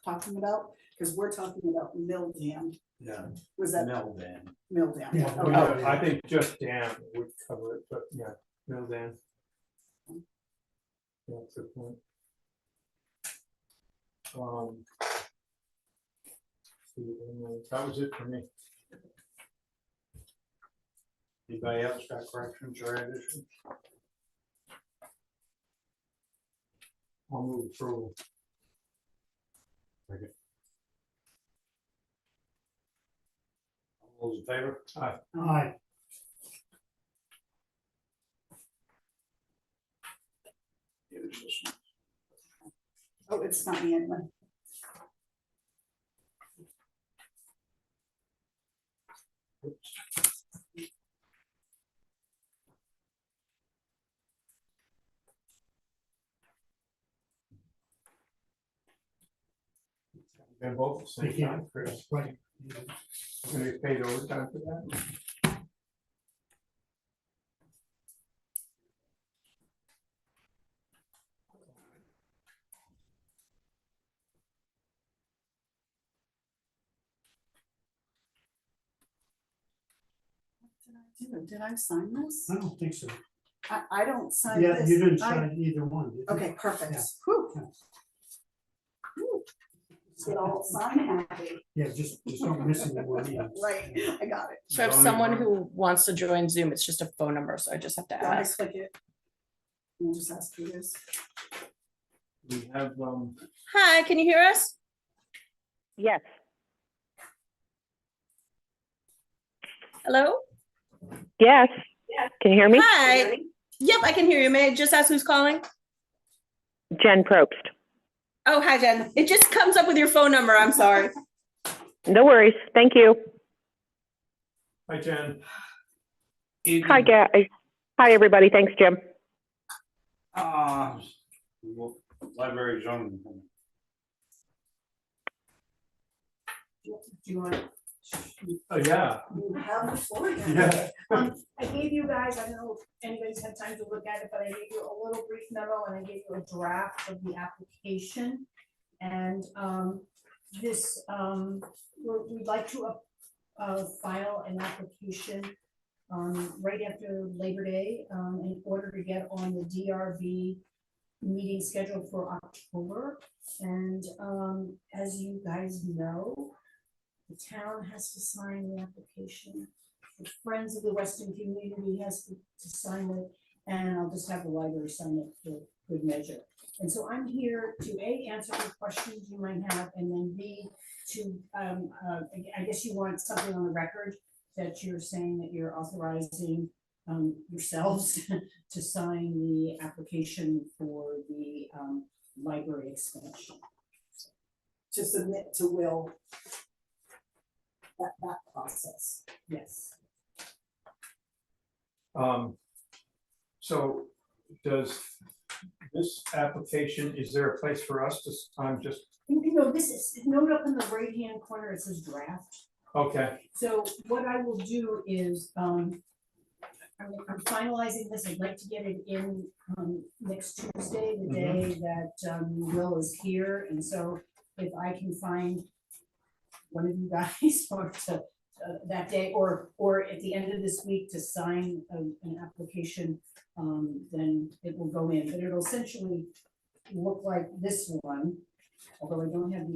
talking about? Because we're talking about mill dam. Yeah. Was that Mill dam. mill dam? Yeah, Oh, yeah. I think just dam would cover it, but yeah, mill dam. Yeah, that's a good point. That was it for me. Anybody else got corrections or additions? I'll move approval. All those in favor? Aye. Aye. Here's this one. Oh, it's not me anyway. They're both the same time, Chris. Right. Gonna get paid overtime for that? Did I sign this? I don't think so. I don't sign Yeah, this. you didn't I- sign either one, did you? Okay, perfect. Yeah. Whew. Yeah. Whew. Get all sign happy. Yeah, just don't miss any more meetings. Right, I got it. So if someone who wants to join Zoom, it's just a phone number, so I just have to Do I ask. click it? I'll just ask you this. We have, Hi, can you hear us? Yes, Hello? yes. Can you hear me? Hi. Yep, I can hear you. May I just ask who's calling? Jen Probst. Oh, hi, Jen. It just comes up with your phone number. I'm sorry. No worries. Thank you. hi, Jen. Hi, Hi, everybody. Thanks, Jim. Library zoning. Do you want? Oh, yeah. You have the floor again. Yeah. I gave you guys, I don't know if anybody's had time to look at it, but I gave you a little brief memo and I gave you a draft of the application. And this, we'd like to file an application right after Labor Day in order to get on the DRB meeting scheduled for October. And as you guys know, the town has to sign the application. The Friends of the Weston community has to sign it, and I'll just have the library sign it for good measure. And so I'm here to A, answer the questions you might have, and then B, to, I guess you want something on the record that you're saying that you're authorizing yourselves to sign the application for the library expansion. To submit to Will. That process. Yes. So does this application, is there a place for us to, just, You know, this is note up in the right-hand corner, it says draft. okay, So what I will do is, I'm finalizing this, I'd like to get it in, next Tuesday, the day that, Will is here, and so if I can find one of you guys or to, that day, or at the end of this week to sign an application, then it will go in, but it'll essentially look like this one. Although I don't have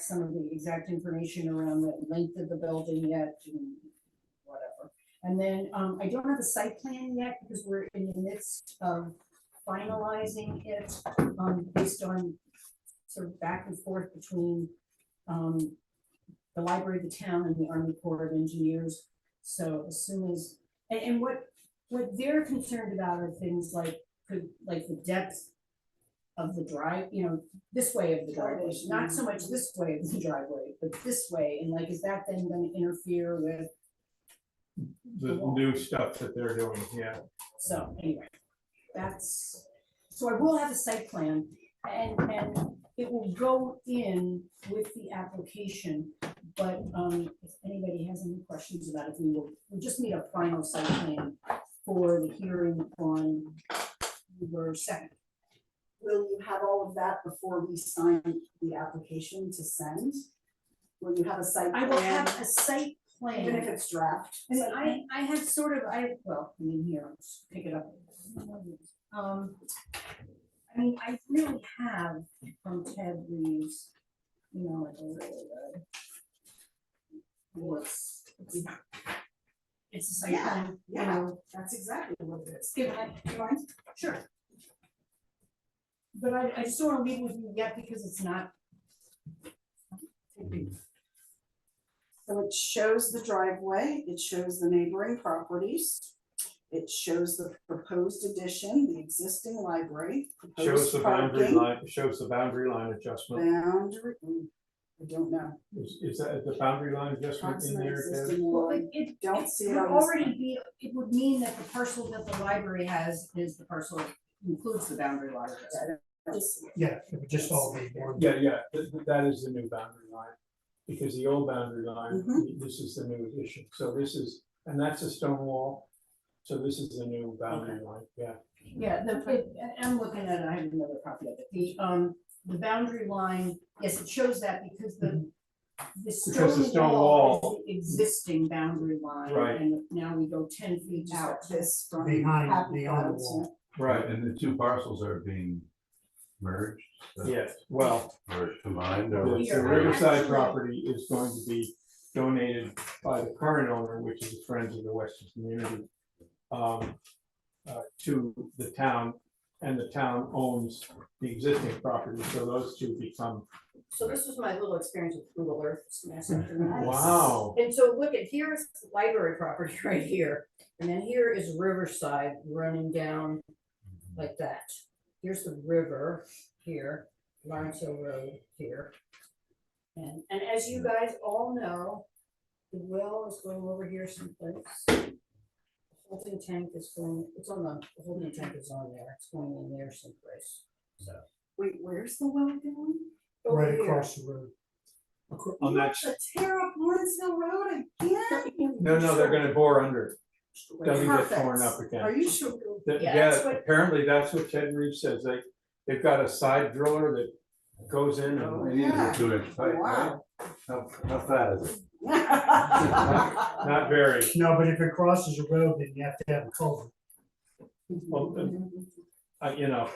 some of the exact information around the length of the building yet and whatever. And then I don't have a site plan yet because we're in the midst of finalizing it based on sort of back and forth between the library, the town, and the Army Corps of Engineers. So as soon as, and what they're concerned about are things like the depth of the drive, you know, this way of the driveway, not so much this way of the driveway, but this way, and like, is that then gonna interfere with, the new stuff that they're doing, yeah. so anyway, so I will have a site plan, and it will go in with the application, but if anybody has any questions about it, we'll just need a final site plan for the hearing on October 2nd. will you have all of that before we sign the application to send? Will you have a site I will have plan, a site even if plan. it's draft? I mean, site plan? I have sort of, well, I mean, here, let's pick it up. I mean, I really have from Ted Reeves, you know, like a really good. It's a site Yeah, plan, you yeah. know, That's exactly what it is. give it, Do you mind? sure. But I just don't wanna leave with you yet because it's not. So it shows the driveway, it shows the neighboring properties. It shows the proposed addition, the existing library, Shows proposed the boundary parking. line, shows the boundary line adjustment. Boundary, I don't know. Is that the boundary line adjustment in Approximate there, Deb? existing Well, line. Don't it see it would on this already one. be, it would mean that the parcel that the library has is the parcel that includes the boundary line. Just- Yeah, it would just all be one. Yeah, that is the new boundary line, because the old boundary line, Mhm. this is the new addition, so this is, and that's a stone wall. So this is the new boundary line, yeah. Yeah, I'm looking at it, I have another copy of it, the boundary line, yes, it shows that because the Because the stone wall wall- is the existing boundary line, Right. and now we go 10 feet Just out. got this from Behind Happy the other Clouds, wall. Right, And the two parcels are being merged? yes, well, Or combined, or? the what's Here, the I Riverside actually- property is going to be donated by the current owner, which is the Friends of the Western Community, to the town, and the town owns the existing property, so those two become, So this was my little experience with Google Earth. It's massive. wow. And so look at, here is the library property right here, and then here is Riverside running down like that. Here's the river here, Lawrence Hill Road here. And as you guys all know, the well is going over here someplace. The holding tank is going, it's on the holding tank is on there, it's going in there someplace, so. Wait, where's the well going? over Right here. across the road. On that, The tear up Lawrence Hill Road again? no, they're gonna bore under it, doesn't get Perfect. torn up again. Are you sure? Yeah, that's Yeah, what- apparently that's what Ted Reeves says, they've got a side driller that goes in and, It is a 2-inch pipe, right? Wow. How fat is it? not very. No, but if it crosses the road, then you have to have a culvert. Well, you know,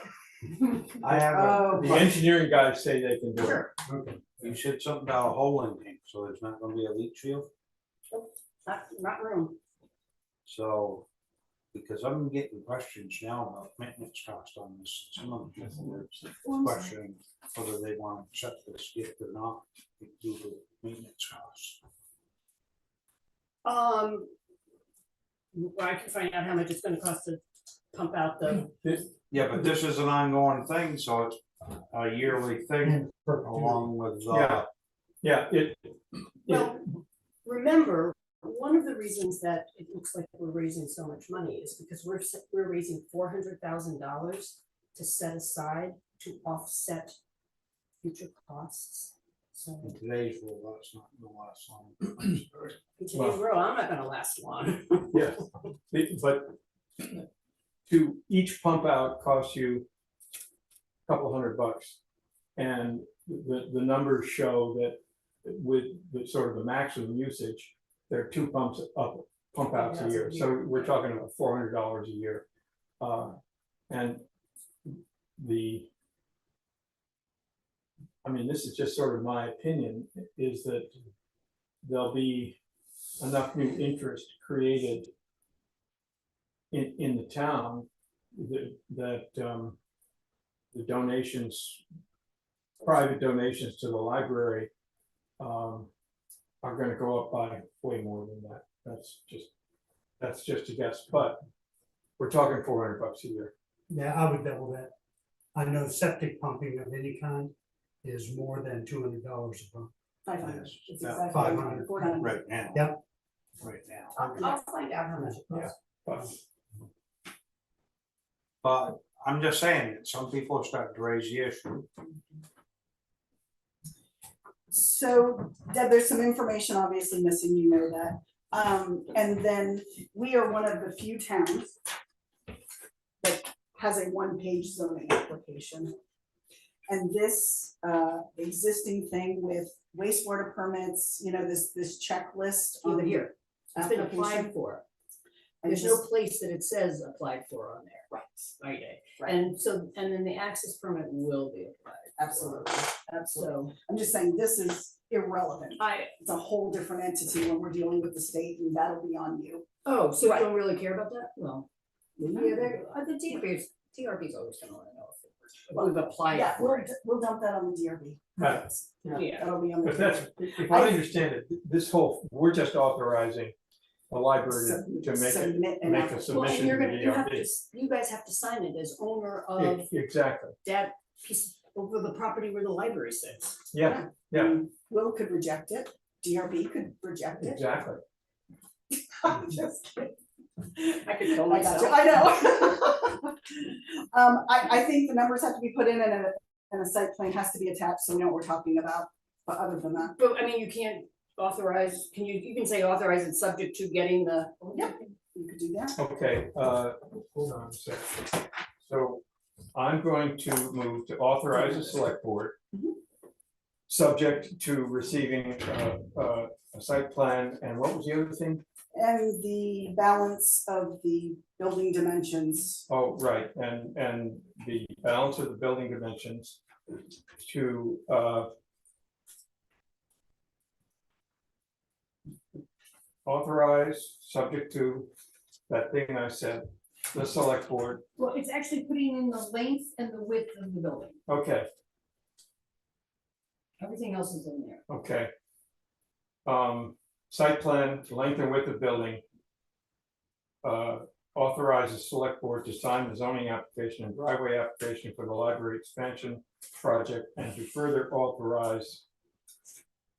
I have Oh, the engineering guys say they can do it. Sure. you said something about a hole in it, so there's not gonna be a leach field, Not room. so. Because I'm getting questions now about maintenance cost on this, some of them are questioning whether they wanna accept this gift or not, due to maintenance costs. Well, I can find out how much it's gonna cost to pump out the, Yeah, but this is an ongoing thing, so it's a yearly thing Perpetuity. along with, Yeah, well, remember, one of the reasons that it looks like we're raising so much money is because we're raising $400,000 to set aside to offset future costs. So, in today's world, that's not the last line. in today's world, I'm not gonna last long. yeah, but to each pump out costs you a couple $100. And the numbers show that with the sort of the maximum usage, there are 2 pump outs a year, so we're talking about $400 a year. And I mean, this is just sort of my opinion, is that there'll be enough new interest created in the town that the donations, private donations to the library are gonna go up by way more than that. That's just a guess, but we're talking $400 a year. Yeah, I would double that. I know septic pumping of any kind is more than $200 a pump. 500. Yes, It's about exactly 500. 400. Right now. Yep. Right now. I'll find out how much it costs. But I'm just saying, that some people are starting to raise the issue. So Deb, there's some information obviously missing, you know that. And then we are one of the few towns that has a one-page zoning application. And this existing thing with wastewater permits, you know, this checklist on Over the here, it's been application. applied for. And There's no just- place that it says applied for on there. Right, Okay, right. and so, and then the access permit will be applied. Absolutely, absolutely. So I'm just saying, this is irrelevant. It's a whole different entity when we're dealing with the state, and that'll be on you. oh, so you Right. don't really care about that? Well, yeah, the TRP's always gonna wanna know if we've applied Yeah, for it. we'll dump that on the DRB. Right. Yeah. That'll be on the. But that's, if I understand it, this whole, we're just authorizing the library to make Submit an make a application. Well, and submission you're to gonna, the you have to, DRB. you guys have to sign it as owner of Exactly, that piece over the property where the library sits. yeah, yeah. Will could reject it, DRB could reject it. exactly. I'm just kidding. I could kill I got myself. you, I know. I think the numbers have to be put in and a site plan has to be attached, so we know what we're talking about, but other than that. But I mean, you can't authorize, you can say authorize it subject to getting the. Yep, you could do that. Okay, hold on a second. So I'm going to move to authorize the select board, subject to receiving a site plan, and what was the other thing? And the balance of the building dimensions. Oh, right, and the balance of the building dimensions to authorize, subject to that thing I said, the select board. Well, it's actually putting in the length and the width of the building. Okay, Everything else is in there. okay. Site plan, length and width of building. Authorizes select board to sign the zoning application and driveway application for the library expansion project, and to further authorize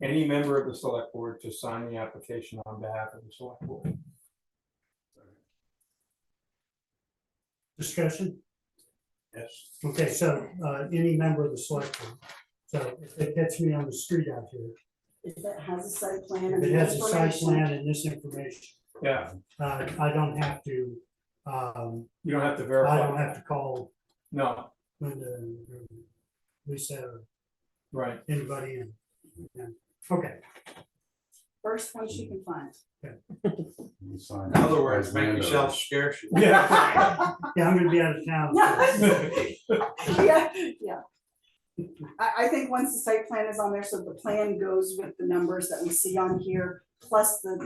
any member of the select board to sign the application on behalf of the select board. Discussion? Yes. Okay, so, any member of the select board, so if it gets me on the street out here, If it has a site plan if and it the has a site information. plan and this information, Yeah, I don't have to, you don't have to I verify. don't have to call No, Linda, or Lisa, or right, anybody in. Yeah. Okay, First one she can find. You sign In other words, as make landowners. yourself scarce. yeah. yeah, I'm gonna be out of town. Yeah, yeah. I think once the site plan is on there, so the plan goes with the numbers that we see on here, plus the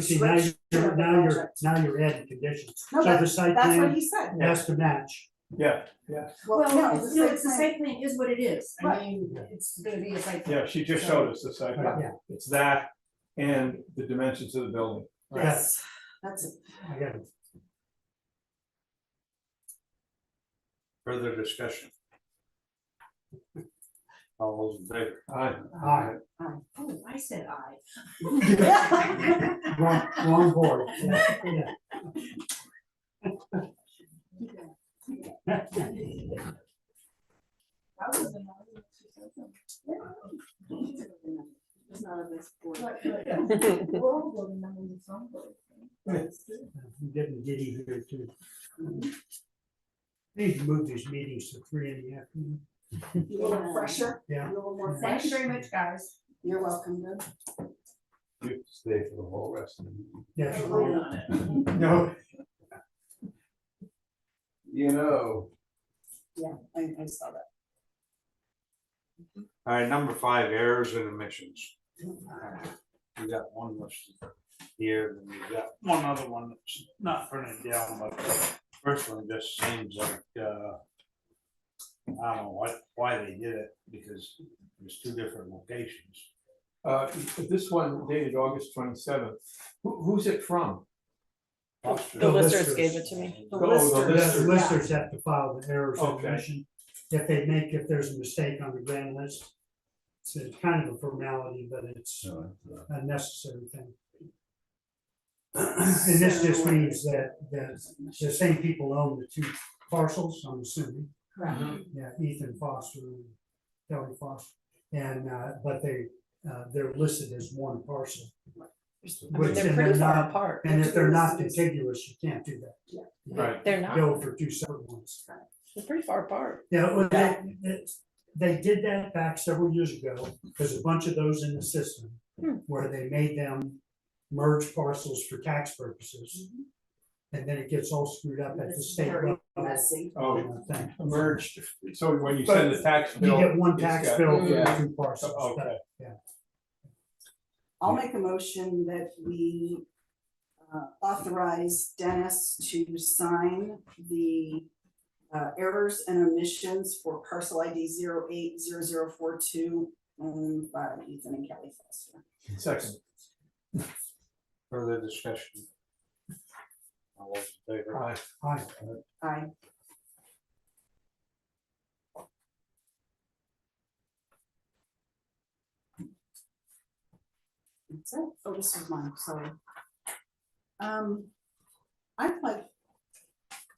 See, now description you're, of the now project. you're adding conditions, No, so the site That's what plan he said. has to match. Yeah, yeah, Well, no, It's the site plan is what it is. I Right. mean, it's gonna be a site plan. yeah, she just showed us the site. plan. Yeah, It's that and the dimensions of the building. Yes, that's it. I got it. Further discussion. All those in favor? Aye. Aye. Oh, I said I. Wrong board. Yeah, yeah. I'm getting giddy here too. Need to move these meetings to 3 in the afternoon. A little fresher, a Yeah. little more Thank you fresh. very much, guys. You're welcome, good. You have to stay for the whole rest of the meeting. Yeah. No, You know. Yeah, I saw that. All right, number 5, errors and omissions. We got one listed here, and we got one other one that's not printed down, but the first one just seems like, I don't know why they did it, because there's 2 different locations. this one dated August 27th. Who's it from? The listers gave it to me. The Oh, the listers, The yeah. listers have to file the errors and Okay. omission. If there's a mistake on the grand list, it's a kind of a formality, but it's So, a necessary thing. And this just means that the same people own the 2 parcels, I'm assuming. Correct. Yeah, Ethan Foster and Kelly Foster, and, but they're listed as one parcel. I mean, Which, they're and pretty they're far not- apart. And if they're not contiguous, you can't do that. Right. They're not, Go for two separate ones. they're pretty far apart. Yeah, well, they did that back several years ago, there's a bunch of those in the system. Where they made them merge parcels for tax purposes. And then it gets all screwed up at the It's state very level. messy. Thing. Merged, so when you send the tax You bill. get one it's tax got- bill for Yeah. the two parcels. Okay. I'll make a motion that we authorize Dennis to sign the errors and omissions for parcel ID 080042 owned by Ethan and Kelly Foster. Second. Further discussion? All those in favor? Aye. Aye. Aye. That's it. Oh, this is mine, sorry. I'd like,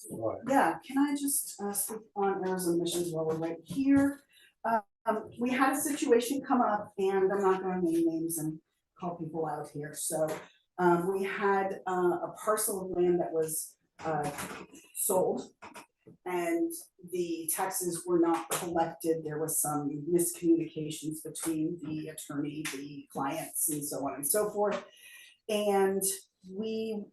What? yeah, can I just speak on errors and omissions while we're right here? We had a situation come up, and I'm not gonna name names and call people out here, so we had a parcel of land that was sold. And the taxes were not collected. There was some miscommunications between the attorney, the clients, and so on and so forth. And we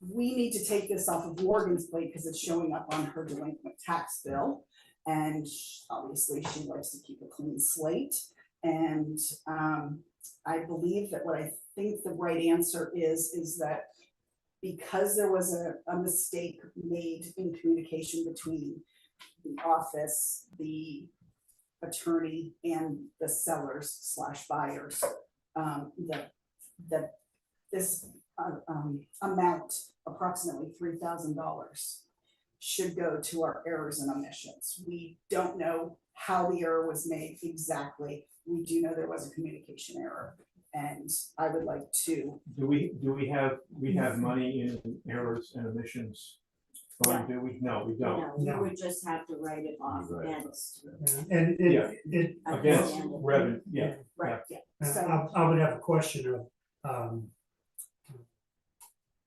need to take this off of Morgan's plate because it's showing up on her delinquent tax bill. And obviously she likes to keep a clean slate. And I believe that what I think the right answer is that because there was a mistake made in communication between the office, the attorney, and the sellers / buyers, that this amount, approximately $3,000, should go to our errors and omissions. We don't know how the error was made exactly. We do know there was a communication error. And I would like to. Do we have money in errors and omissions? Fund, do we? No, we don't. No, you would just have to write it off against. And Yeah. it, Against revenue, yeah. Right, yeah. I So, I would have a question of,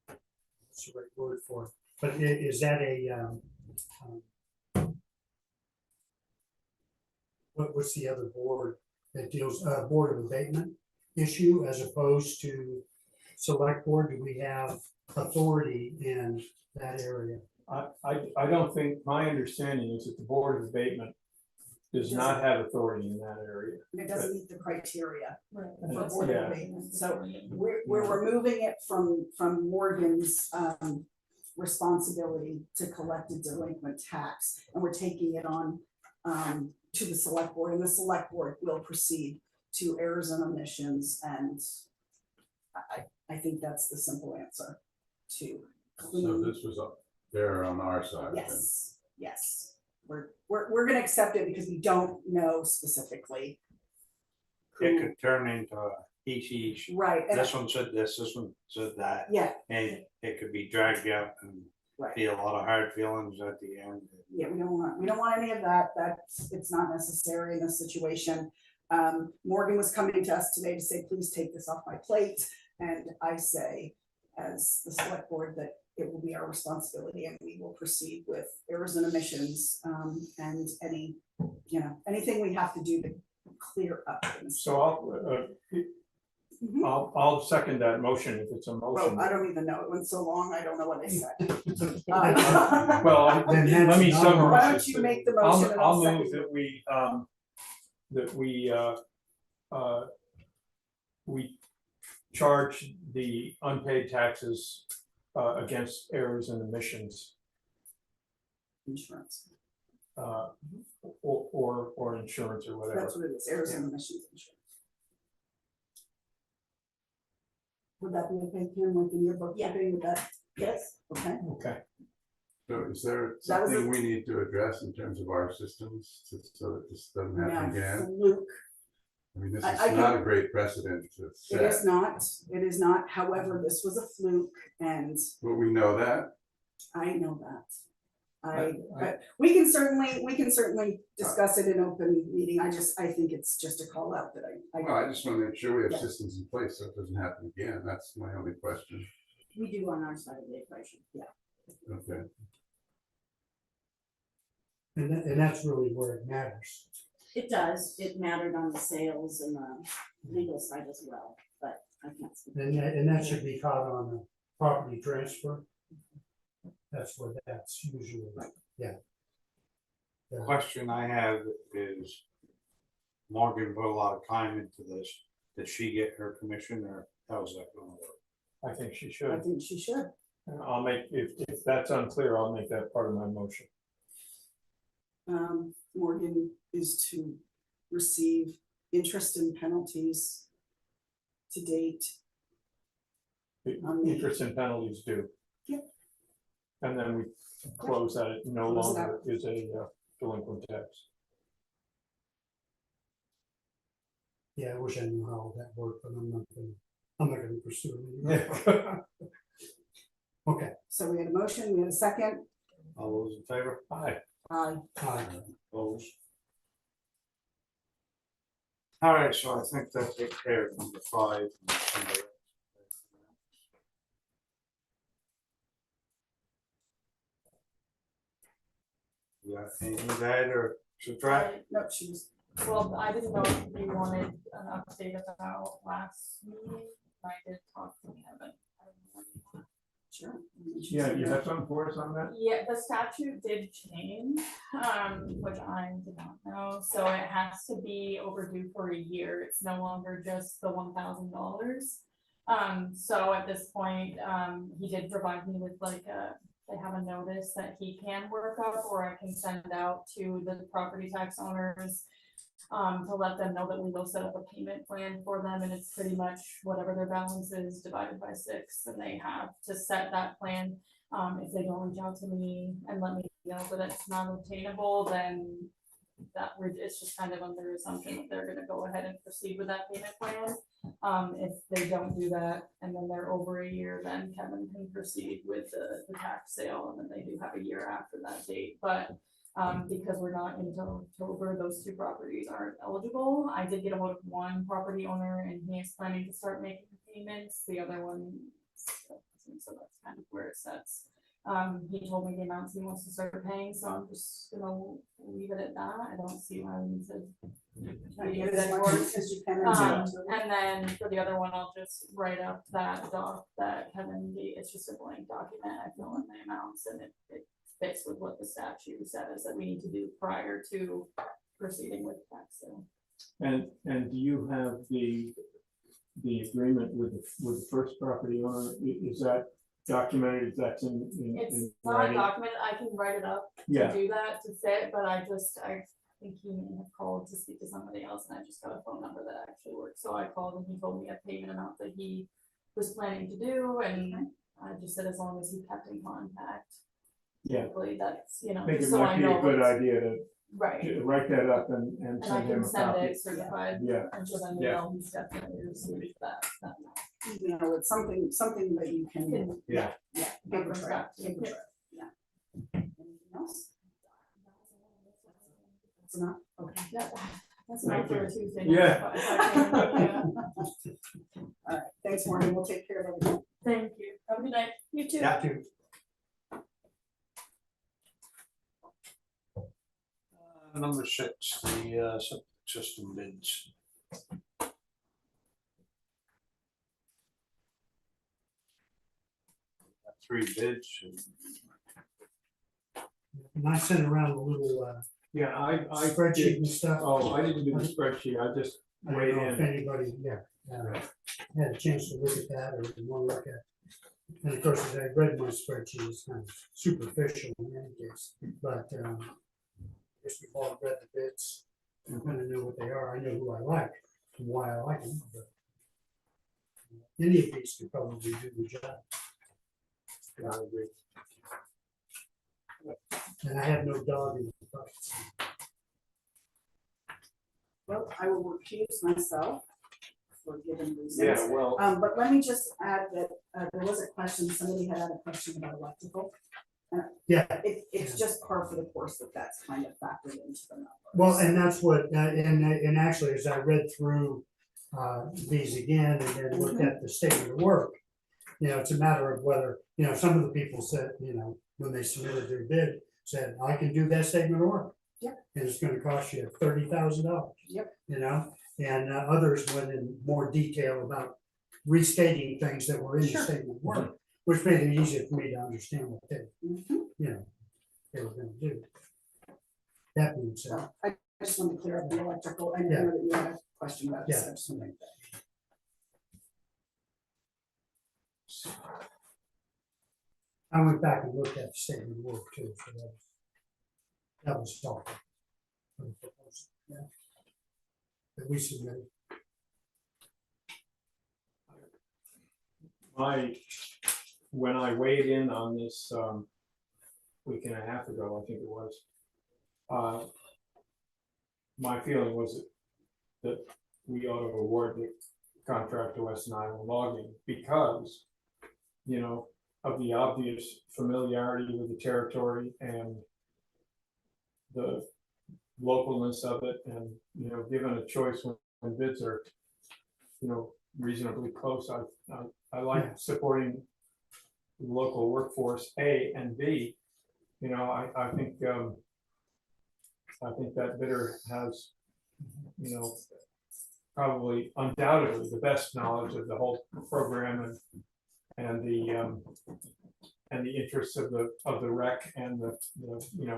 what's the right word for it? But is that a, what's the other board that deals, Board of Abatement issue as opposed to Select Board? Do we have authority in that area? I don't think, my understanding is that the Board of Abatement does not have authority in that area. it doesn't meet the criteria for That's- Board of yeah. Abatement. So we're removing it from Morgan's responsibility to collect a delinquent tax, and we're taking it on to the Select Board, and the Select Board will proceed to errors and omissions, and I think that's the simple answer to So clean. this was up there on our side. then. Yes, we're gonna accept it because we don't know specifically. It who- could turn into a he, Right, and this one said this one said that, yeah, and it could be dragged out and right. be a lot of hard feelings at the end. Yeah, we don't want any of that. It's not necessary in this situation. Morgan was coming to us today to say, please take this off my plate. And I say, as the Select Board, that it will be our responsibility and we will proceed with errors and omissions, and anything we have to do to clear up things. So I'll second that motion if it's a motion. Well, I don't even know. It went so long, I don't know what I said. Well, Then that's let me not- summarize. Why don't you make the motion and I'll I'll second move that we charge the unpaid taxes against errors and omissions, insurance. or insurance or whatever. That's what it is, errors and omissions insurance. Would that be okay, Kim, like in your book, Yeah. keeping with that? Yes. Okay, Okay. So is there That was something a- we need to address in terms of our systems so that this doesn't happen now, again? Luke, I mean, this I is can- not a great precedent to it set, is not, however, this was a fluke, and but we know that. I know that. But we can certainly discuss it in open meeting. I think it's just a call out that Well, I just wanna make sure we have Yeah. systems in place so it doesn't happen again. That's my only question. We do on our side of the equation, yeah. Okay. And that's really where it matters. It does, it mattered on the sales and the legal side as well, but I can't speak. And that should be caught on a property transfer. That's where that's usually, yeah. The question I have is, Morgan put a lot of time into this. Did she get her commission, or how's that gonna work? I think she I should. think she should. And I'll make, if that's unclear, I'll make that part of my motion. Morgan is to receive interest and penalties to date. The On the- interest and penalties due. Yep. And then we close that it no Close it longer is a delinquent tax. Yeah, I wish I knew how that worked, but I'm not gonna pursue it. Okay, So we had a motion, we had a second. All those in favor? Aye. aye. Opposed? All right, so I think that takes care of number 5. You got anything to add or subtract? No, she was, Well, I didn't know if you wanted an update about last meeting. I did talk to Kevin. sure. Yeah, you have something for us on that? Yeah, the statute did change, which I did not know, so it has to be overdue for a year, it's no longer just the $1,000. So at this point, he did provide me with like they have a notice that he can work up, or I can send out to the property tax owners to let them know that we will set up a payment plan for them, and it's pretty much whatever their balance is divided by 6, and they have to set that plan. If they don't reach out to me and let me know that it's not obtainable, then it's just kind of under assumption that they're gonna go ahead and proceed with that payment plan. If they don't do that, and then they're over a year, then Kevin can proceed with the tax sale, and then they do have a year after that date, but because we're not until October, those 2 properties aren't eligible. I did get a hold of one property owner, and he is planning to start making payments, the other one, so that's kind of where it sets. He told me the amounts he wants to start paying, so I'm just gonna leave it at that. I don't see why we need to. Get as much as you can into it. And then for the other one, I'll just write up that doc that Kevin gave, it's just a blank document, I fill in the amounts, and it fits with what the statute says that we need to do prior to proceeding with tax sale. And do you have the agreement with the first property owner? Is that documented? Is that in It's not writing? documented, I can write it up to Yeah, do that, to fit, but I think he may have called to speak to somebody else, and I just got a phone number that actually works, so I called and he told me a payment amount that he was planning to do, and I just said as long as he kept in contact. yeah. Hopefully that's, I think it so I might be know a good what's- idea to Right, write that up and and I send him can a send copy. it certified, Yeah, and so then Yeah. they'll he's definitely received that. It's something that you can. Can- yeah. Yeah. Paper trail. Paper trail, yeah. Anything else? That's enough, okay. Yeah, that's Thank enough for a you. Tuesday. Yeah. night, if I can, yeah. All right, thanks, Maureen, we'll take care of everything. Thank you, have a good night, you too. Yeah. Number 6, the septic system bids. Got 3 bids. And I sent around a little Yeah, I spreadsheet did, and stuff. oh, I didn't do the spreadsheet, I just I weighed don't know if in. anybody, had a chance to look at that or want to look at. And of course, as I read my spreadsheet, it's kind of superficial in any case, but, I guess we've all read the bids, and kind of know what they are, I know who I like, and why I like them, but. Any of these could probably do the job. Yeah, I agree. And I have no dog in the fight. Well, I will recuse myself for given reasons. Yeah, well, But let me just add that there was a question, somebody had a question about electrical. Yeah, It's just par for the course that that's kind of factored into the number. well, and that's what, and actually, as I read through these again and then looked at the statement of work, it's a matter of whether, some of the people said, when they submitted their bid, said, I can do that statement of work. Yep. And it's gonna cost you $30,000. Yep. And others went in more detail about restating things that were in the Sure. statement of work, which made it easier for me to understand what they, Mhm. they were gonna do. That being said, So I just wanted to clear up the electrical, I know Yeah. that you had a question about this, Yeah. I just wanted to make that. I went back and looked at the statement of work too, so that was helpful. Yeah. That we submitted. When I weighed in on this, week and a half ago, I think it was. My feeling was that we ought to award the contract to Weston Island Logging because, of the obvious familiarity with the territory and the localness of it, and, given a choice when bids are, reasonably close, I like Yeah. supporting the local workforce, A, and B, I think that bidder has, probably undoubtedly the best knowledge of the whole program and the interests of the rec and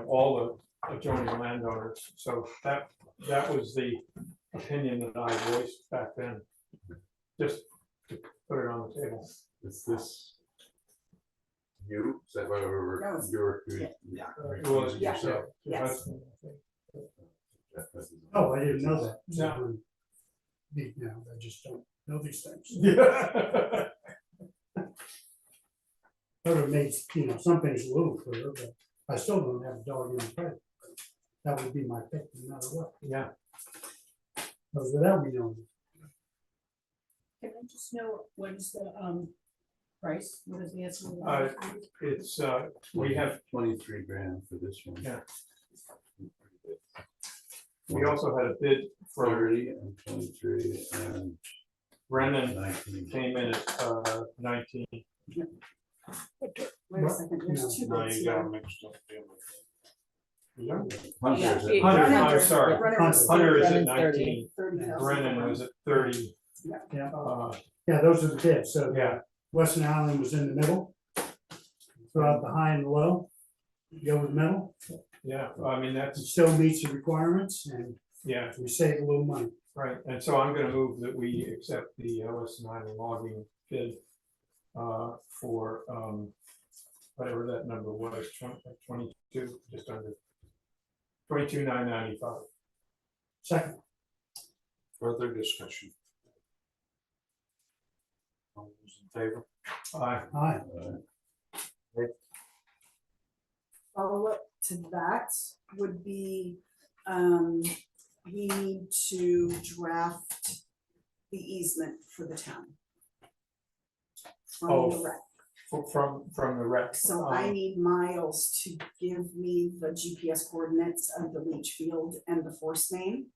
all the adjoining landowners. So that was the opinion that I voiced back then. Just to put it on the table. Is this you? Is that why No, it's- you're yeah. Well, Yeah. yourself? Yes. Oh, I didn't know that. No. I just don't know these things. Yeah. That would have made, some things a little clearer, but I still don't have a dog in the fight. That would be my pick, no matter what. Yeah. Because without me knowing. Can I just know what is the price? What is the estimate? It's, we have, 23 grand for this one. Yeah. we also had a bid for 30 and 23 and Brennan 19. came in at 19. Wait a second, there's two Now bids you got here. them mixed up. Hunter's Yeah. at Hunter, Brennan I'm was- sorry, Brennan was Hunter is at Brennan's 30. 19, 30,000. Brennan was at 30. Yeah, yeah, those are the bids. So Yeah, Weston Island was in the middle. Throw out the high and the low. Go with the middle. yeah, I mean, It that's, still meets the requirements and yeah, we save a little money. right, and so I'm gonna move that we accept the Weston Island logging bid for, whatever that number was, 22, just under 22,995. Second, Further discussion. All those in favor? Aye. aye, Follow-up to that would be, we need to draft the easement for the town. From the Oh. rec. From the rec. So I need Miles to give me the GPS coordinates of the leach field and the force main.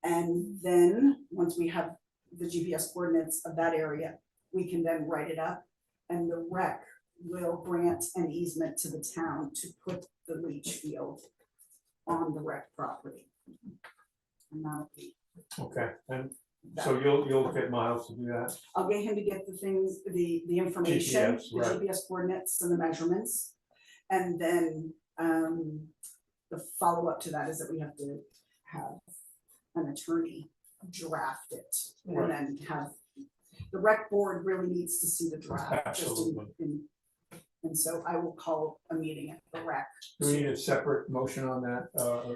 And then, once we have the GPS coordinates of that area, we can then write it up. And the rec will grant an easement to the town to put the leach field on the rec property. And that'll be Okay, and that. so you'll get Miles to do that? I'll get him to get the things, the information, GPS, the right. GPS coordinates and the measurements. And then, the follow-up to that is that we have to have an attorney draft it. Right. And then have, the rec board really needs to see the draft. just in- Absolutely. And so I will call a meeting at the rec. Do we need a separate motion on that,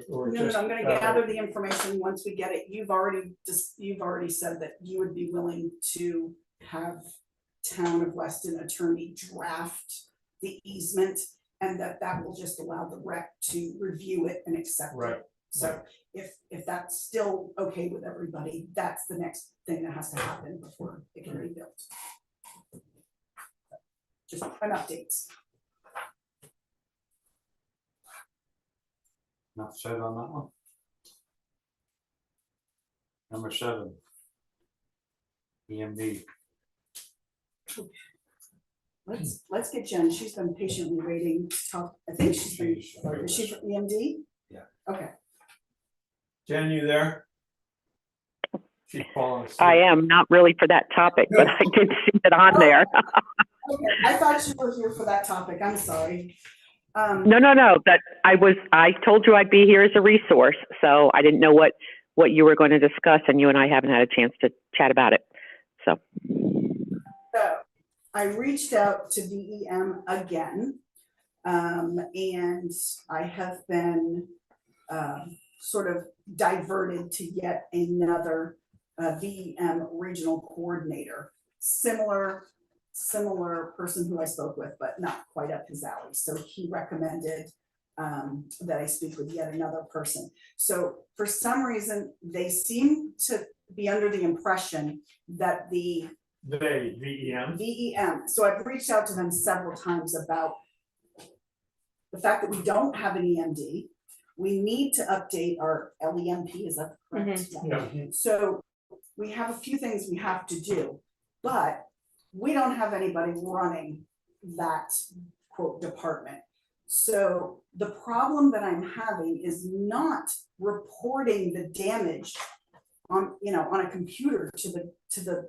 or No, just? I'm gonna gather the information once we get it. You've already said that you would be willing to have Town of Weston attorney draft the easement. And that will just allow the rec to review it and accept it. Right, So if that's still okay with everybody, that's the next thing that has to happen before it can be built. Just an update. Enough said on that one. Number 7. EMD. Let's get Jen, she's been patiently waiting to talk, I think she's been, is she from EMD? Yeah. Okay, Jen, you there? She's falling asleep. I am, not really for that topic, but I did see it on there. okay, I thought you were here for that topic, I'm sorry. No, that I told you I'd be here as a resource, so I didn't know what you were going to discuss, and you and I haven't had a chance to chat about it, so. So, I reached out to VEM again, and I have been sort of diverted to yet another VEM regional coordinator. Similar person who I spoke with, but not quite up his alley. So he recommended that I speak with yet another person. So for some reason, they seem to be under the impression that the VEM. So I've reached out to them several times about the fact that we don't have an EMD. We need to update our LEMP, is that correct? Yeah. So we have a few things we have to do, but we don't have anybody running that quote department. So the problem that I'm having is not reporting the damage on a computer to the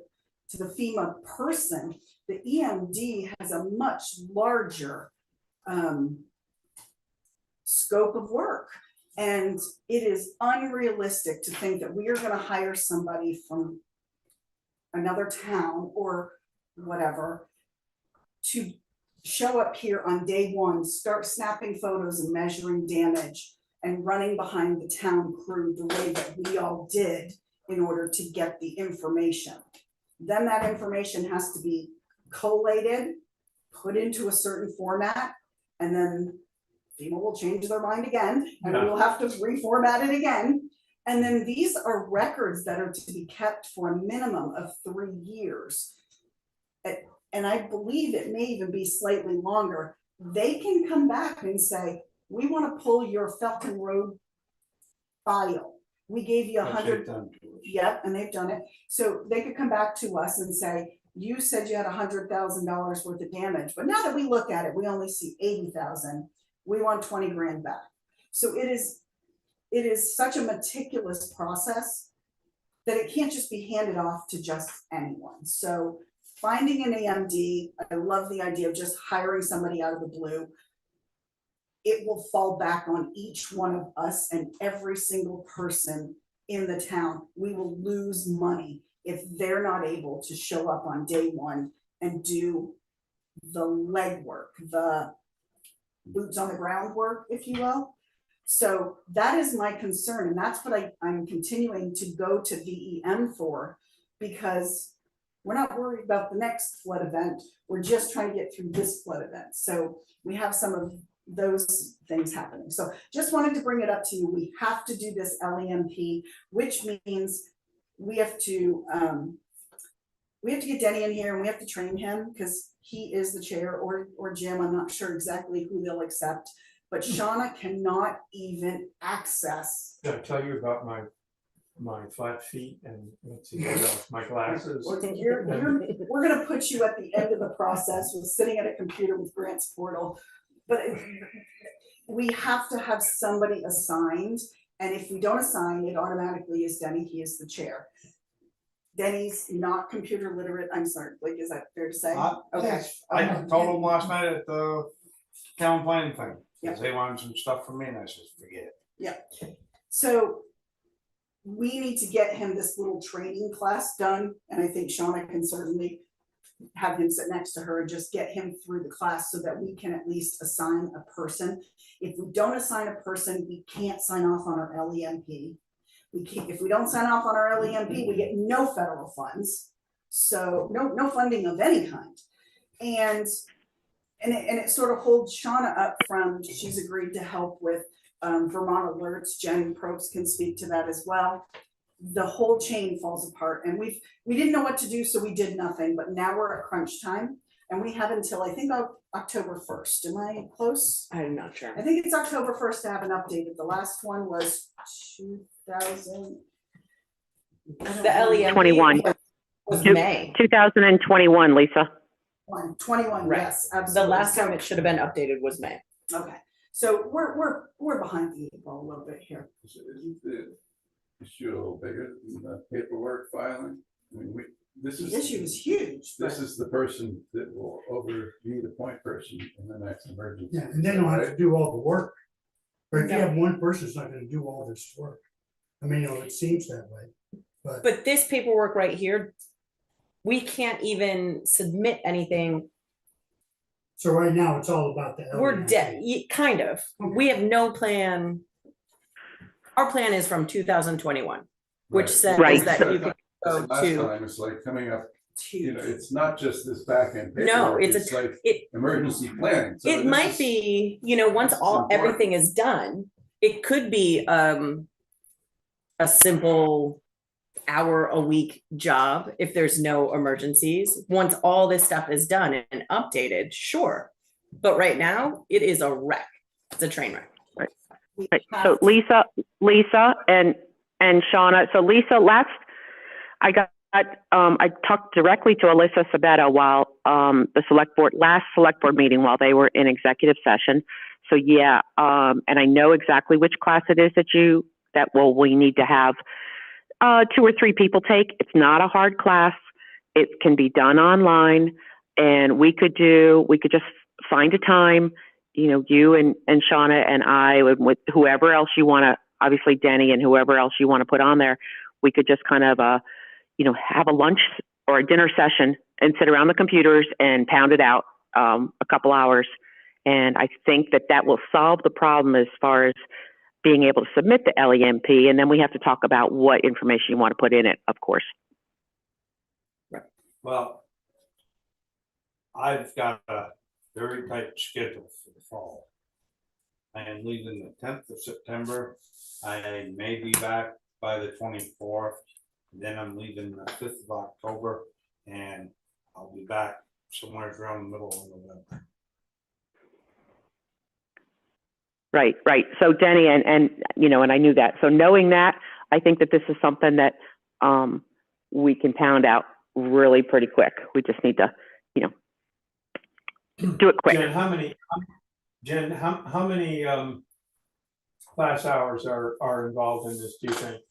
FEMA person. The EMD has a much larger scope of work, and it is unrealistic to think that we are going to hire somebody from another town or whatever to show up here on day one, start snapping photos and measuring damage and running behind the town crew the way that we all did in order to get the information. Then that information has to be collated, put into a certain format, and then FEMA will change their mind again, and we'll have to reformat it again. And then these are records that are to be kept for a minimum of 3 years. And I believe it may even be slightly longer. They can come back and say, we want to pull your Felton Road file. We gave you 100. Yep, and they've done it. So they could come back to us and say, you said you had $100,000 worth of damage, but now that we look at it, we only see 80,000. We want 20 grand back. So it is such a meticulous process that it can't just be handed off to just anyone. So finding an AMD, I love the idea of just hiring somebody out of the blue. It will fall back on each one of us and every single person in the town. We will lose money if they're not able to show up on day one and do the legwork, the boots on the ground work, if you will. So that is my concern, and that's what I'm continuing to go to VEM for, because we're not worried about the next flood event. We're just trying to get through this flood event. So we have some of those things happening. So just wanted to bring it up to you. We have to do this LEMP, which means we have to get Denny in here and we have to train him because he is the chair, or Jim. I'm not sure exactly who they'll accept, but Shauna cannot even access. Did I tell you about my flat feet and let's see, my glasses? We're gonna put you at the end of the process with sitting at a computer with Grant's portal, but we have to have somebody assigned, and if we don't assign, it automatically is Denny. He is the chair. Denny's not computer literate. I'm sorry, Blake, is that fair to say? Okay. Yes. I told them last night at the town planning thing, Yep. because they wanted some stuff from me, and I said, forget it. Yeah. So we need to get him this little training class done, and I think Shauna can certainly have him sit next to her and just get him through the class so that we can at least assign a person. If we don't assign a person, we can't sign off on our LEMP. If we don't sign off on our LEMP, we get no federal funds. So no funding of any kind. And it sort of holds Shauna up from, she's agreed to help with Vermont alerts. Jen Probst can speak to that as well. The whole chain falls apart, and we didn't know what to do, so we did nothing, but now we're at crunch time. And we have until, I think, October first. Am I close? I'm not sure. I think it's October first to have an updated. The last one was 2000. The LEMP 21. was Two- May. 2021, Lisa. 21, Right. yes, The absolutely. last So- time it should have been updated was May. Okay, so we're behind the eight ball a little bit here. Isn't the issue a little bigger than the paperwork filing? I mean, this The is. issue is huge, but This is the person that will be the point person in the next emergency. Yeah, and they don't have to do all the work. But if you No. have one person who's not gonna do all this work, I mean, it seems that way, but But this paperwork right here, we can't even submit anything. so right now, it's all about the. We're LEMP. dead, kind of. We have no plan. Our plan is from 2021, which Right. says Right. that you can go Last to, time, it's like coming up, it's you know, huge. it's not just this back end No, paperwork, it's a it's like it- emergency planning. So it this might is- be, once this is all, important. everything is done, it could be, a simple hour-a-week job if there's no emergencies. Once all this stuff is done and updated, sure. But right now, it is a wreck. It's a train wreck. We Right, have so to- Lisa and Shauna, so Lisa, I talked directly to Alyssa Sabetta while, last select board meeting while they were in executive session. So yeah, and I know exactly which class it is we need to have, 2 or 3 people take. It's not a hard class. It can be done online, and we could just find a time, you and Shauna and I, with whoever else you want to, obviously Denny and whoever else you want to put on there, we could just kind of, have a lunch or a dinner session and sit around the computers and pound it out a couple hours. And I think that will solve the problem as far as being able to submit the LEMP. And then we have to talk about what information you want to put in it, of course. Well, I've got a very tight schedule for the fall. I am leaving the 10th of September. I may be back by the 24th. Then I'm leaving the 5th of October, and I'll be back somewhere around the middle of November. Right. So Denny, and I knew that. So knowing that, I think that this is something that we can pound out really pretty quick. We just need to, do it quick. Jen, how many class hours are involved in this, do you think?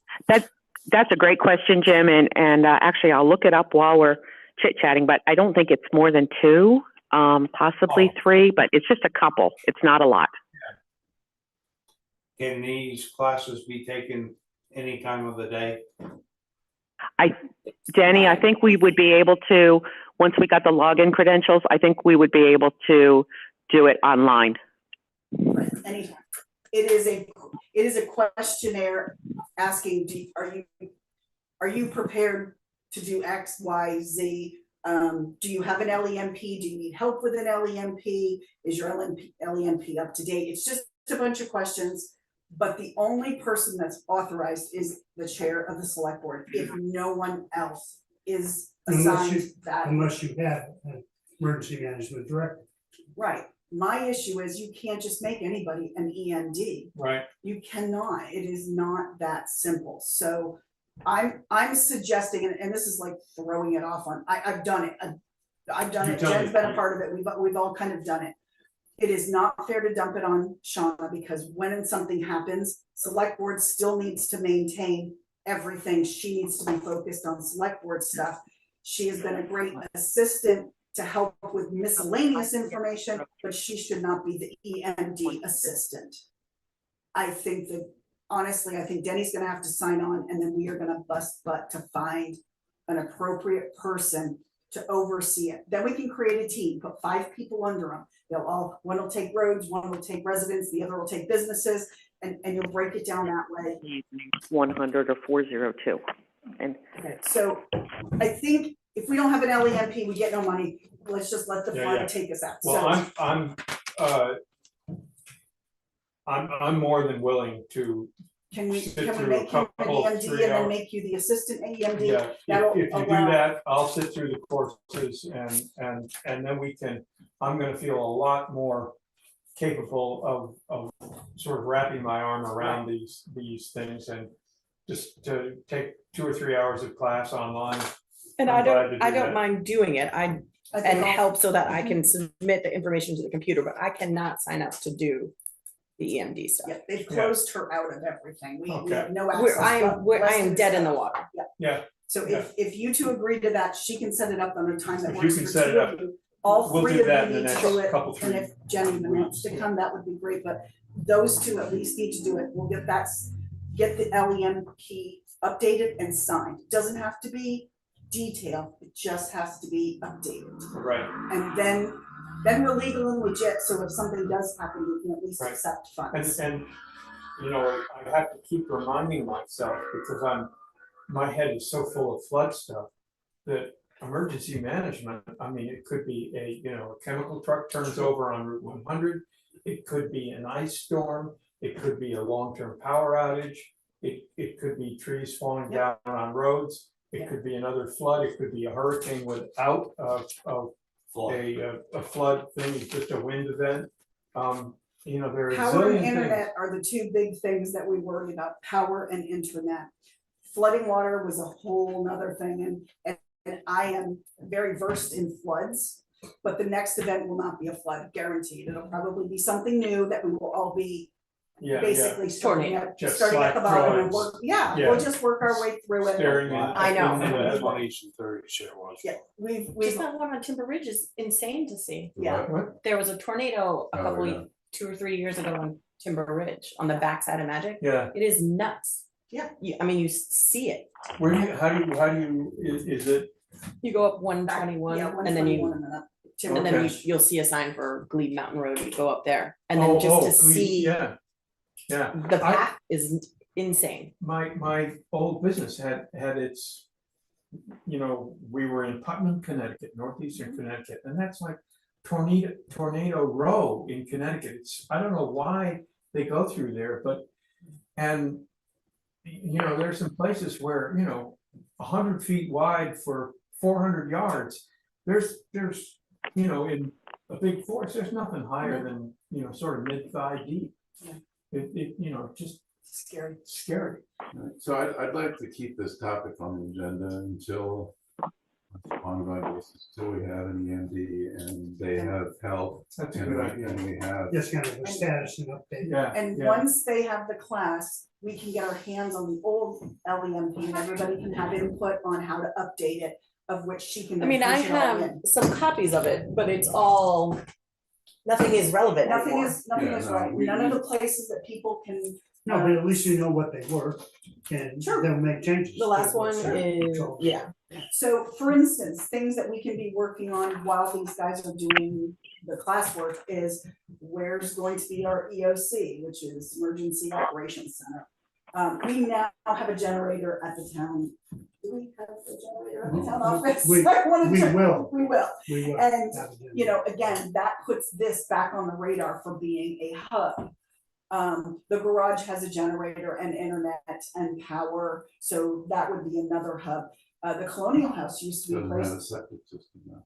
That's a great question, Jim. And actually, I'll look it up while we're chit chatting, but I don't think it's more than 2, possibly 3, but it's just a couple. It's not a lot. Can these classes be taken any time of the day? Denny, I think we would be able to, once we got the login credentials, I think we would be able to do it online. Right, anytime. It is a questionnaire asking, are you prepared to do X, Y, Z? Do you have an LEMP? Do you need help with an LEMP? Is your LEMP up to date? It's just a bunch of questions, but the only person that's authorized is the chair of the select board, if no one else is assigned that. Unless you have an emergency management director. Right, my issue is you can't just make anybody an EMD. Right. You cannot, it is not that simple, so I'm suggesting, and this is like throwing it off on, I've done it, I've done You've it, done Jen's it, been a yeah. part of it, we've all kind of done it. It is not fair to dump it on Shauna, because when something happens, select board still needs to maintain everything, she needs to be focused on select board stuff. She has been a great assistant to help with miscellaneous information, but she should not be the EMD assistant. I think that, honestly, I think Denny's gonna have to sign on, and then we are gonna bust butt to find an appropriate person to oversee it. Then we can create a team, put 5 people under them. One will take roads, one will take residents, the other will take businesses, and you'll break it down that way. 100 or 402. And Okay, so I think if we don't have an LEMP, we get no money. Let's just let the Yeah. fund take us out. Well, So I'm more than willing to Can we sit make through you a an couple, EMD and 3 then hour. make you the assistant EMD? Yeah, That'll if you do allow- that, I'll sit through the courses and then we can, I'm gonna feel a lot more capable of sort of wrapping my arm around these things and just to take 2 or 3 hours of class online. And I'm glad to I do don't that. mind doing it, I think and all- help so that I can submit the information to the computer, but I cannot sign up to do the EMD stuff. Yeah, they've closed her out of everything. We Okay. have no access. I am Weston dead in the Select. water. Yeah, So Yeah. if you two agree to that, she can set it up on a time that If you works can for set it two up, of you. All we'll three do of that in you the need to next do it, couple, and 3 if Jenny even wants to weeks. come, that would be great, but those two at least need to do it. We'll get that, get the LEM key updated and signed. Doesn't have to be detailed, it just has to be updated. right. And then we're legal and legit, so if something does happen, we can at least Right. accept And, funds. and, you know, I have to keep reminding myself because my head is so full of flood stuff that emergency management, I mean, it could be a chemical truck turns over on Route 100. It could be an ice storm. It could be a long-term power outage. It could be trees falling down on roads. It could be another flood. It could be a hurricane without a flood thing, it's just a wind event. There are Power and zillion things. internet are the two big things that we worry about, power and internet. Flooding water was a whole nother thing, and I am very versed in floods, but the next event will not be a flood, guaranteed. It'll probably be something new that we will all be Yeah, basically starting at Just the slack bottom and drawings. work, Yeah. we'll just work our way through it. Staring I know. in the- 20s and 30s it was. Yeah, we've, Just that one on Timber Ridge is insane to see. yeah. What? There was a tornado a Oh, couple, yeah. 2 or 3 years ago on Timber Ridge, on the backside of Magic. Yeah, It is nuts. Yeah. You see it. how do you, is it, You go up 121 Yeah, and then 121 and then up. Timber and then Okay. you'll see a sign for Glebe Mountain Road, you go up there, and then oh, just to we- see yeah, the path is insane. my old business had its, we were in Putnam, Connecticut, northeastern Connecticut, and that's like tornado row in Connecticut. I don't know why they go through there, and there's some places where 100 feet wide for 400 yards. There's in a big forest, there's nothing higher than sort of mid-thigh deep. Yeah. It just Scary. scary. Right, so I'd like to keep this topic on the agenda until we have an EMD and they have help That's a and good idea. we have. Just kind of a status and update. Yeah. And yeah. once they have the class, we can get our hands on the old LEMP and everybody can have input on how to update it, of which she can. I mean, then I punch it all have in. some copies of it, but it's all, nothing is relevant Nothing anymore. is, nothing Yeah, is no, right. we- None of the places that people can, No, but at least you know what they were, and Sure. they'll make changes. The last to one what's there. is, So- yeah, so for instance, things that we can be working on while these guys are doing the classwork is where's going to be our EOC, which is Emergency Operations Center. We now have a generator at the town. Do we have a generator at the town office? We- I wanna we check. will. We will. We will And, have it in. again, that puts this back on the radar for being a hub. The garage has a generator and internet and power, so that would be another hub. The Colonial House used to be a Doesn't have a place. septic system now.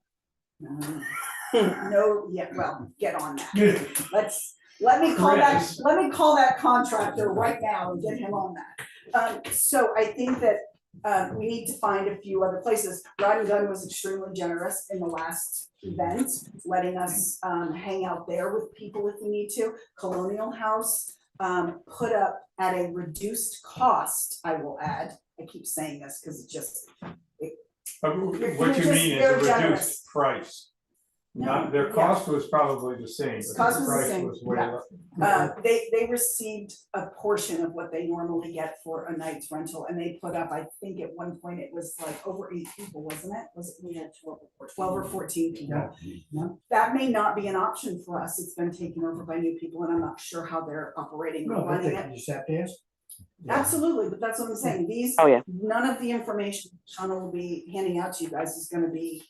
No, yeah, well, get on that. Let me call that contractor right now and get him on that. So I think that we need to find a few other places. Rod and Gun was extremely generous in the last event, letting us hang out there with people if we need to. Colonial House put up at a reduced cost, I will add. I keep saying this because it just, What you just mean is very a generous. reduced price. Not, No, their yeah. cost was probably the same, but Cost the was the price same, was way yeah. less. They received a portion of what they normally get for a night's rental, and they put up, I think at one point it was like over 8 people, wasn't it? Was it, we had 12 or 14 people. That may not be an option for us, it's been taken over by new people, and I'm not sure how they're operating or No, but running they it. can just have to ask. Absolutely, but that's what I'm saying, these, Oh, yeah. none of the information Shauna will be handing out to you guys is gonna be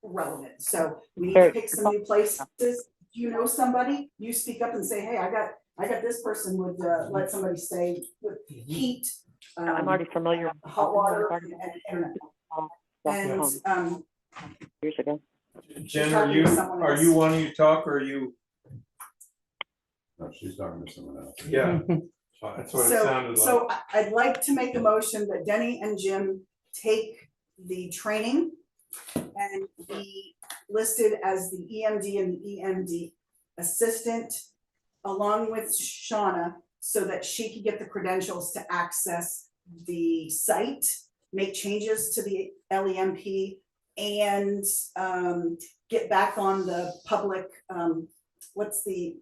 relevant, so we need to pick some new places. You know somebody, you speak up and say, hey, I got I got this person would, let somebody stay with heat, I'm already familiar. with hot water Garden and internet. Home And, Years ago. Jen, talking to someone are else. you wanting to talk, or are you, No, she's talking to someone else. yeah, that's what it sounded like. So I'd like to make a motion that Denny and Jim take the training and be listed as the EMD and the EMD assistant along with Shauna, so that she can get the credentials to access the site, make changes to the LEMP, and get back on the public, what's the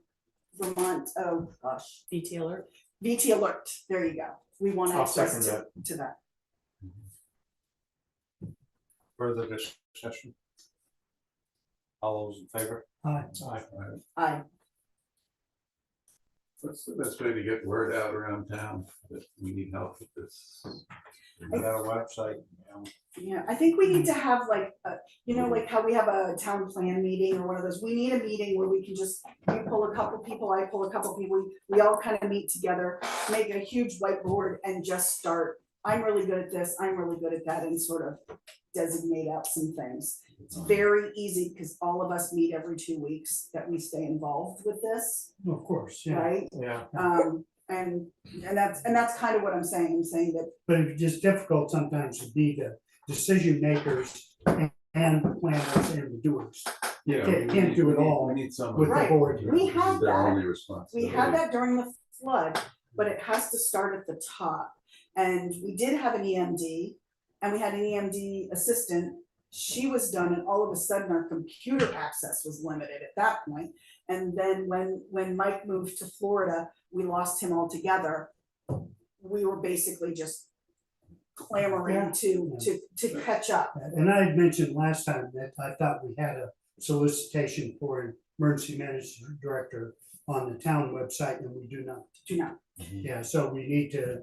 Vermont, oh gosh, BT alert. VT alert, there you go. We want I'll access second to that. Further discussion? All those in favor? Aye. Aye. What's the best way to get word out around town that we need help with this? We got a website, you know. Yeah, I think we need to have like, you know, like how we have a town plan meeting or one of those, we need a meeting where we can just, you pull a couple people, I pull a couple people, we all kind of meet together, make a huge whiteboard and just start, I'm really good at this, I'm really good at that, and sort of designate out some things. It's very easy because all of us meet every 2 weeks that we stay involved with this, Of course, yeah. right? Yeah, And that's kind of what I'm saying that, But it's just difficult sometimes to be the decision makers and the planners and the doers. yeah. Can't do it all We need someone. with the Right. board. We have Their that. only we responsibility. had that during the flood, but it has to start at the top. And we did have an EMD, and we had an EMD assistant. She was done, and all of a sudden our computer access was limited at that point. And then when Mike moved to Florida, we lost him altogether. We were basically just clamoring to catch up. And I had mentioned last time that I thought we had a solicitation for an emergency management director on the town website, and we do not. Do not. Yeah, so we need to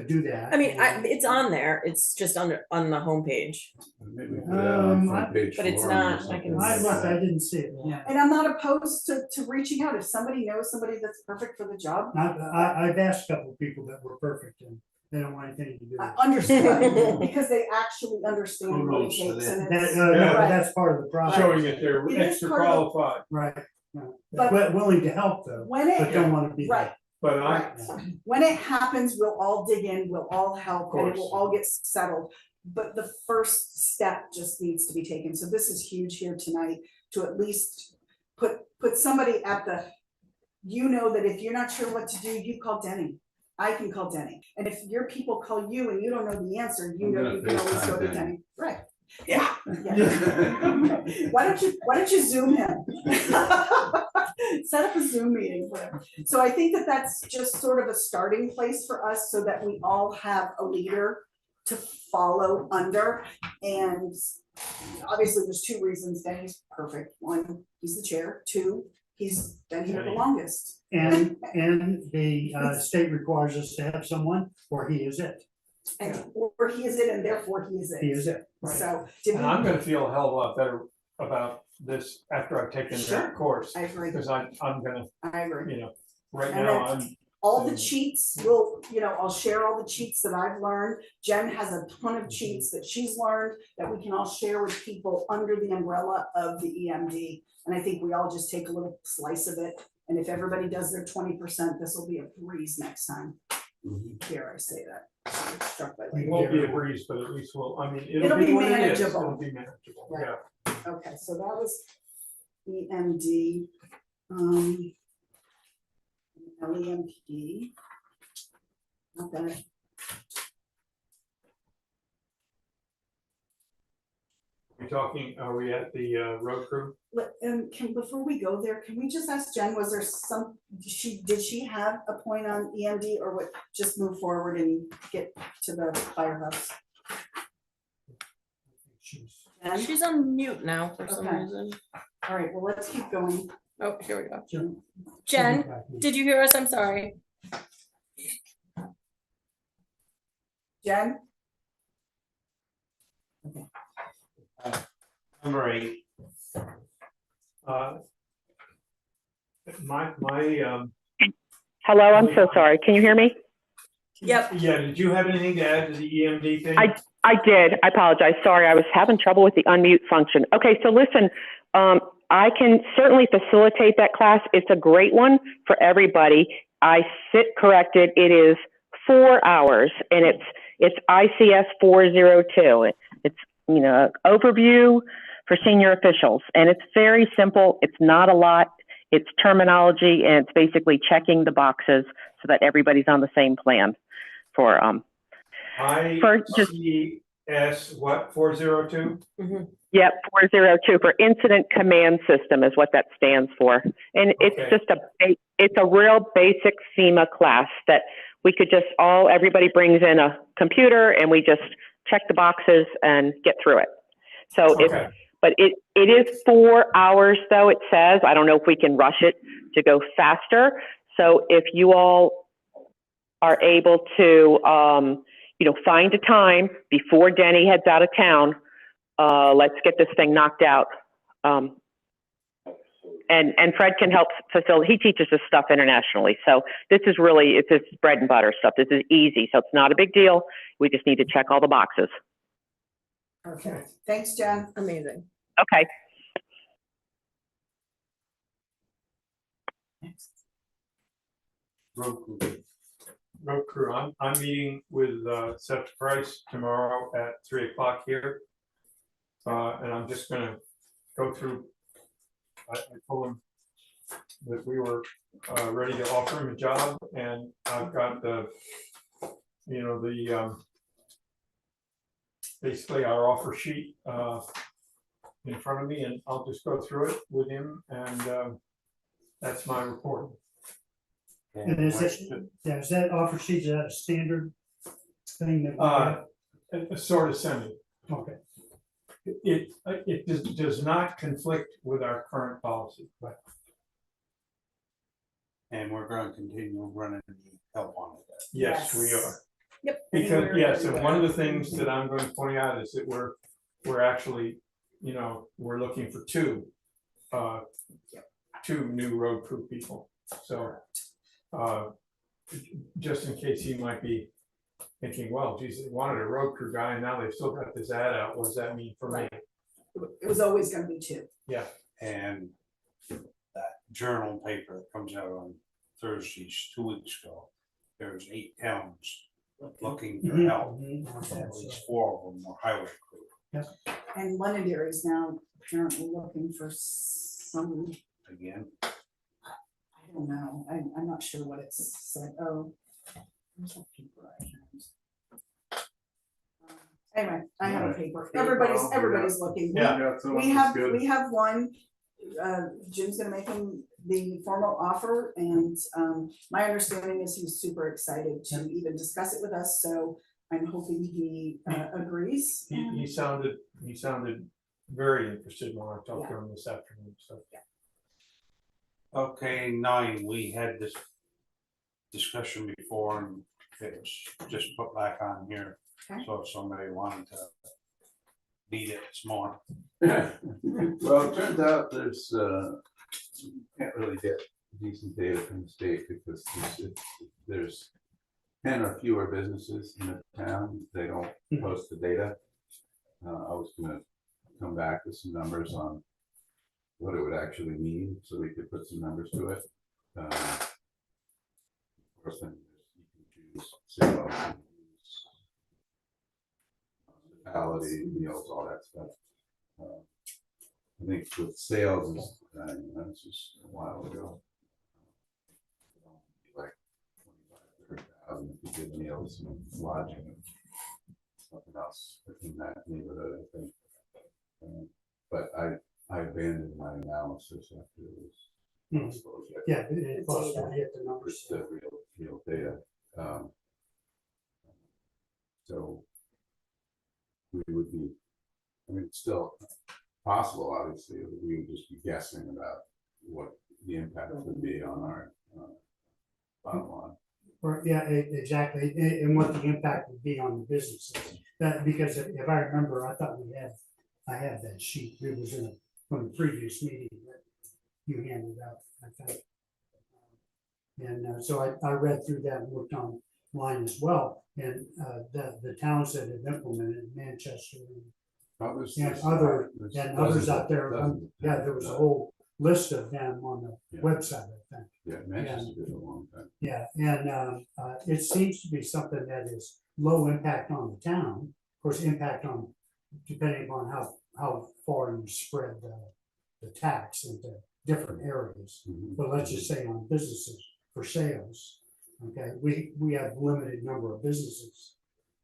do that. I mean, it's on there, it's just on the homepage. Maybe put that on front Um, page but it's forum or not, I something can I like looked, I that. didn't see it. Yeah. And I'm not opposed to reaching out. If somebody knows somebody that's perfect for the job, I've asked a couple of people that were perfect and they don't want anything to do with I it. understand, because they actually understand what it Kudos to takes, them. and That, it's. no, Yeah. but that's part of the process. Showing that they're It is extra part of the- qualified, Right. No. But- Willing to help though, When but it, don't want to be. right, but I, right, when it happens, we'll all dig in, we'll all help, and it will course. all get settled. But the first step just needs to be taken, so this is huge here tonight, to at least put somebody at the, you know, that if you're not sure what to do, you call Denny. I can call Denny, and if your people call you and you don't know the answer, you I'm know gonna you can always FaceTime go to Denny. Denny, right? Yeah. Why don't you Zoom him? Set up a Zoom meeting, whatever. So I think that that's just sort of a starting place for us, so that we all have a leader to follow under. And obviously, there's 2 reasons Denny's perfect. 1, he's the chair. 2, he's been here the longest. And the state requires us to have someone, or he is it. And or he is it, and therefore he is it. He is it. So did and we? I'm gonna feel a hell of a lot better about this after I've taken Sure. that course. I agree. Because I'm gonna, I agree. you know, right And now, then- I'm, All the cheats, I'll share all the cheats that I've learned. Jen has a ton of cheats that she's learned that we can all share with people under the umbrella of the EMD. And I think we all just take a little slice of it. And if everybody does their 20%, this will be a breeze next time. Mhm. Here, I say that. Struck by it lightning. won't be a breeze, but at least we'll, I mean, It'll it'll be be what it is, manageable. it'll be manageable, Right. yeah. Okay, so that was EMD. LEMP. Not bad. We're talking, are we at the road crew? Before we go there, can we just ask Jen, was there some, did she have a point on EMD, or what, just move forward and get to the firehouse? Jen? She's on mute now for some Okay. reason. All right, well, let's keep going. Oh, here we go. Jen. Jen, did you hear us? I'm sorry. Jen? Number 8, My Hello, I'm so sorry. Can you hear me? Yep. Yeah, did you have anything to add to the EMD thing? I did. I apologize. Sorry, I was having trouble with the unmute function. Okay, so listen, I can certainly facilitate that class. It's a great one for everybody. I sit corrected. It is 4 hours, and it's ICS 402. It's overview for senior officials, and it's very simple. It's not a lot. It's terminology, and it's basically checking the boxes so that everybody's on the same plan for just ICS, what, 402? Yep, 402 for Incident Command System is what that stands for. And it's Okay. just it's a real basic SEMA class that we could just everybody brings in a computer and we just check the boxes and get through it. So Okay. but it is 4 hours though, it says. I don't know if we can rush it to go faster. So if you all are able to, find a time before Denny heads out of town, let's get this thing knocked out. And Fred can help facilitate. He teaches this stuff internationally. So this is really, it's his bread and butter stuff. This is easy. So it's not a big deal. We just need to check all the boxes. Okay, thanks, Jen. Amazing. Okay. Road crew, I'm meeting with Seth Price tomorrow at 3 o'clock here. And I'm just gonna go through, I told him that we were ready to offer him a job, and I've got basically our offer sheet in front of me, and I'll just go through it with him, and that's my report. And is that offer sheet, is that a standard thing that we get? Sort of semi. Okay. It does not conflict with our current policy. Right. And we're gonna continue running help on it. Yes, we are. Yep. Because, yes, and one of the things that I'm going to point out is that we're actually, we're looking for two new road crew people. So, just in case you might be thinking, well, geez, they wanted a road crew guy and now they've still got this ad out. What does that mean for me? It was always gonna be two. Yeah. And that journal paper that comes out on Thursdays, 2 weeks ago, there's 8 towns looking for help. At least 4 of them were highway crew. And Londonderry is now apparently looking for some, Again, I don't know, I'm not sure what it said. Oh. Where's that paper I had? Anyway, I have a paper. Everybody's looking. Yeah. We have one, Jim's gonna make him the formal offer, and my understanding is he's super excited to even discuss it with us, so I'm hoping he agrees. He sounded very interested when I talked to him this afternoon, so. okay, 9, we had this discussion before and it was just put back on here. Okay. So if somebody wanted to beat it some more. Well, it turns out there's, you can't really get decent data from the state because there's 10 or fewer businesses in the town. They don't post the data. I was gonna come back with some numbers on what it would actually mean, so we could put some numbers to it. Of course, then you can choose sales, you can choose hospitality, meals, all that stuff. I think with sales is, that's just a while ago. Like 25,000 if you give meals and lodging and something else in that neighborhood, I think. But I abandoned my analysis after it was exposed. Yeah, it costs to get the numbers. It's the real data. So we would be, I mean, it's still possible, obviously, that we would just be guessing about what the impact would be on our bottom line. Or, yeah, exactly, and what the impact would be on the businesses. That, because if I remember, I thought I had that sheet, it was from the previous meeting that you handed out, I think. And so I read through that and looked online as well, and the towns that have implemented Manchester Others- and there's others dozens out of- there, dozens of yeah, towns there was a that- whole list of them on the Yeah. website, I think. Yeah, Manchester did a long time. Yeah, and it seems to be something that is low impact on the town, of course, impact on, depending on how far you spread the tax into different areas. Mhm. But let's just say on businesses for sales, okay, we have limited number of businesses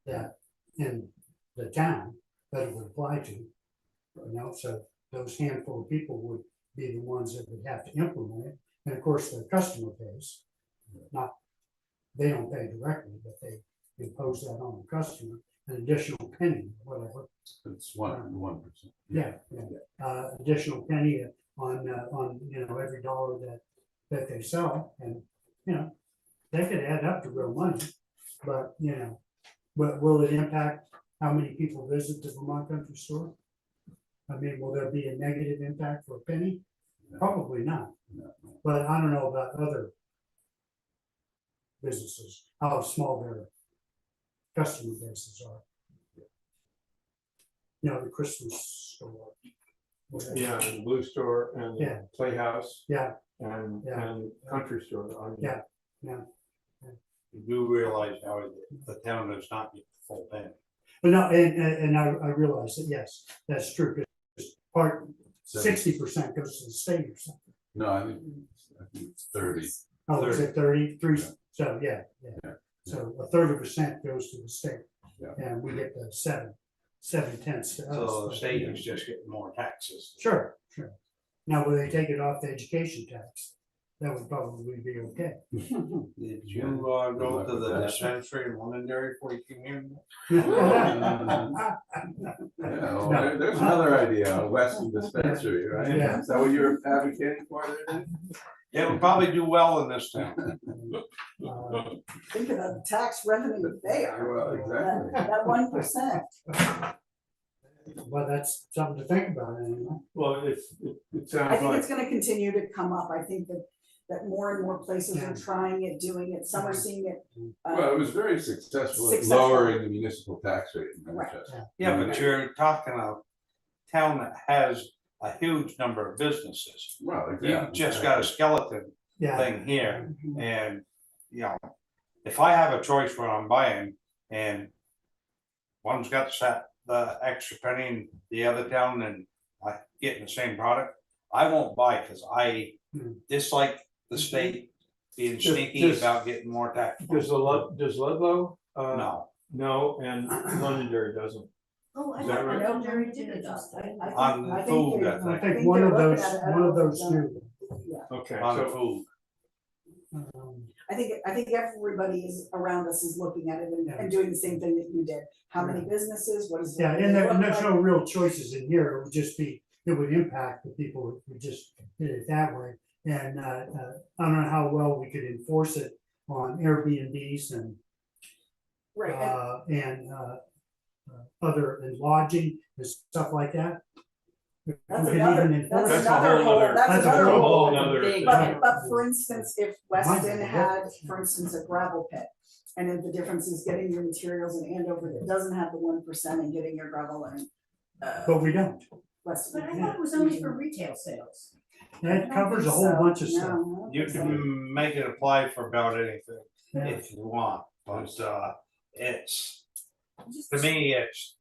that in the town that it would apply to. So those handful of people would be the ones that would have to implement it, and of course, the customer pays. Not, they don't pay directly, but they impose that on the customer, an additional penny, whatever. It's 1%. Yeah. Additional penny on, every dollar that they sell, and, that could add up to real money. But, but will it impact how many people visit the Vermont Country Store? I mean, will there be a negative impact for a penny? No. Probably not, No. but I don't know about other businesses, how small their customer bases are. The Christmas store. whatever. Yeah, and the Blue Store and Yeah. the Playhouse Yeah, and, Yeah. and Country Store. I mean, Yeah. You do realize now the town does not get the full penny. but no, and I realize that, yes, that's true, because part, 60% goes to the state or something. No, I think it's 30. Oh, is it 33? Yeah. So, yeah. Yeah. So a 30% goes to the state. Yeah. And we get the 7/10 to us. So the but, state is just getting more taxes. Sure. Now, will they take it off the education tax? That would probably be okay. Did you go to the dispensary in Londonderry before you came here? Yeah, well, No. there's another idea, a Weston dispensary, right? Yeah. Is that what you're advocating for there? It would probably do well in this town. Think about the tax revenue there, Well, exactly. that 1%. Well, that's something to think about, anyway. Well, it I sounds think like, it's gonna continue to come up, I think that more and more places Yeah. are trying it, doing it, some are seeing it. Well, it was very successful at Successful. lowering the municipal tax rate in Right. Manchester. Yeah, but you're talking a town that has a huge number of businesses. Well, You just got a skeleton Yeah. thing here, and, if I have a choice what I'm buying, and one's got the extra penny in the other town, and I get the same product, I won't buy, cause I dislike the state being Just- sneaky just- about getting more tax. does Ludlow? No, No, and Londonderry doesn't. Oh, I Is that thought right? Londonderry did adopt it. On the food, I I think, think one of they're those, looking at it. one of those do. Okay, on the so, food. I think everybody is around us is looking at it and doing the same thing that you did. How many businesses, what is? Yeah, and there's no real choices in here, it would just be, it would impact the people who just did it that way. And I don't know how well we could enforce it on Airbnbs and Right, and other and lodging and stuff like that. We that's could another, even enforce that's That's a it. another whole whole, other- that's that's a another whole whole. nother thing. But for instance, if Weston Might be had, different. for instance, a gravel pit, and if the difference is getting your materials in Andover that doesn't have the 1% and getting your gravel in. But we don't. Weston. But I thought it was only for retail sales. That covers a whole bunch of stuff. You can make it apply for about anything Yeah. if you want, but it's, to me, it's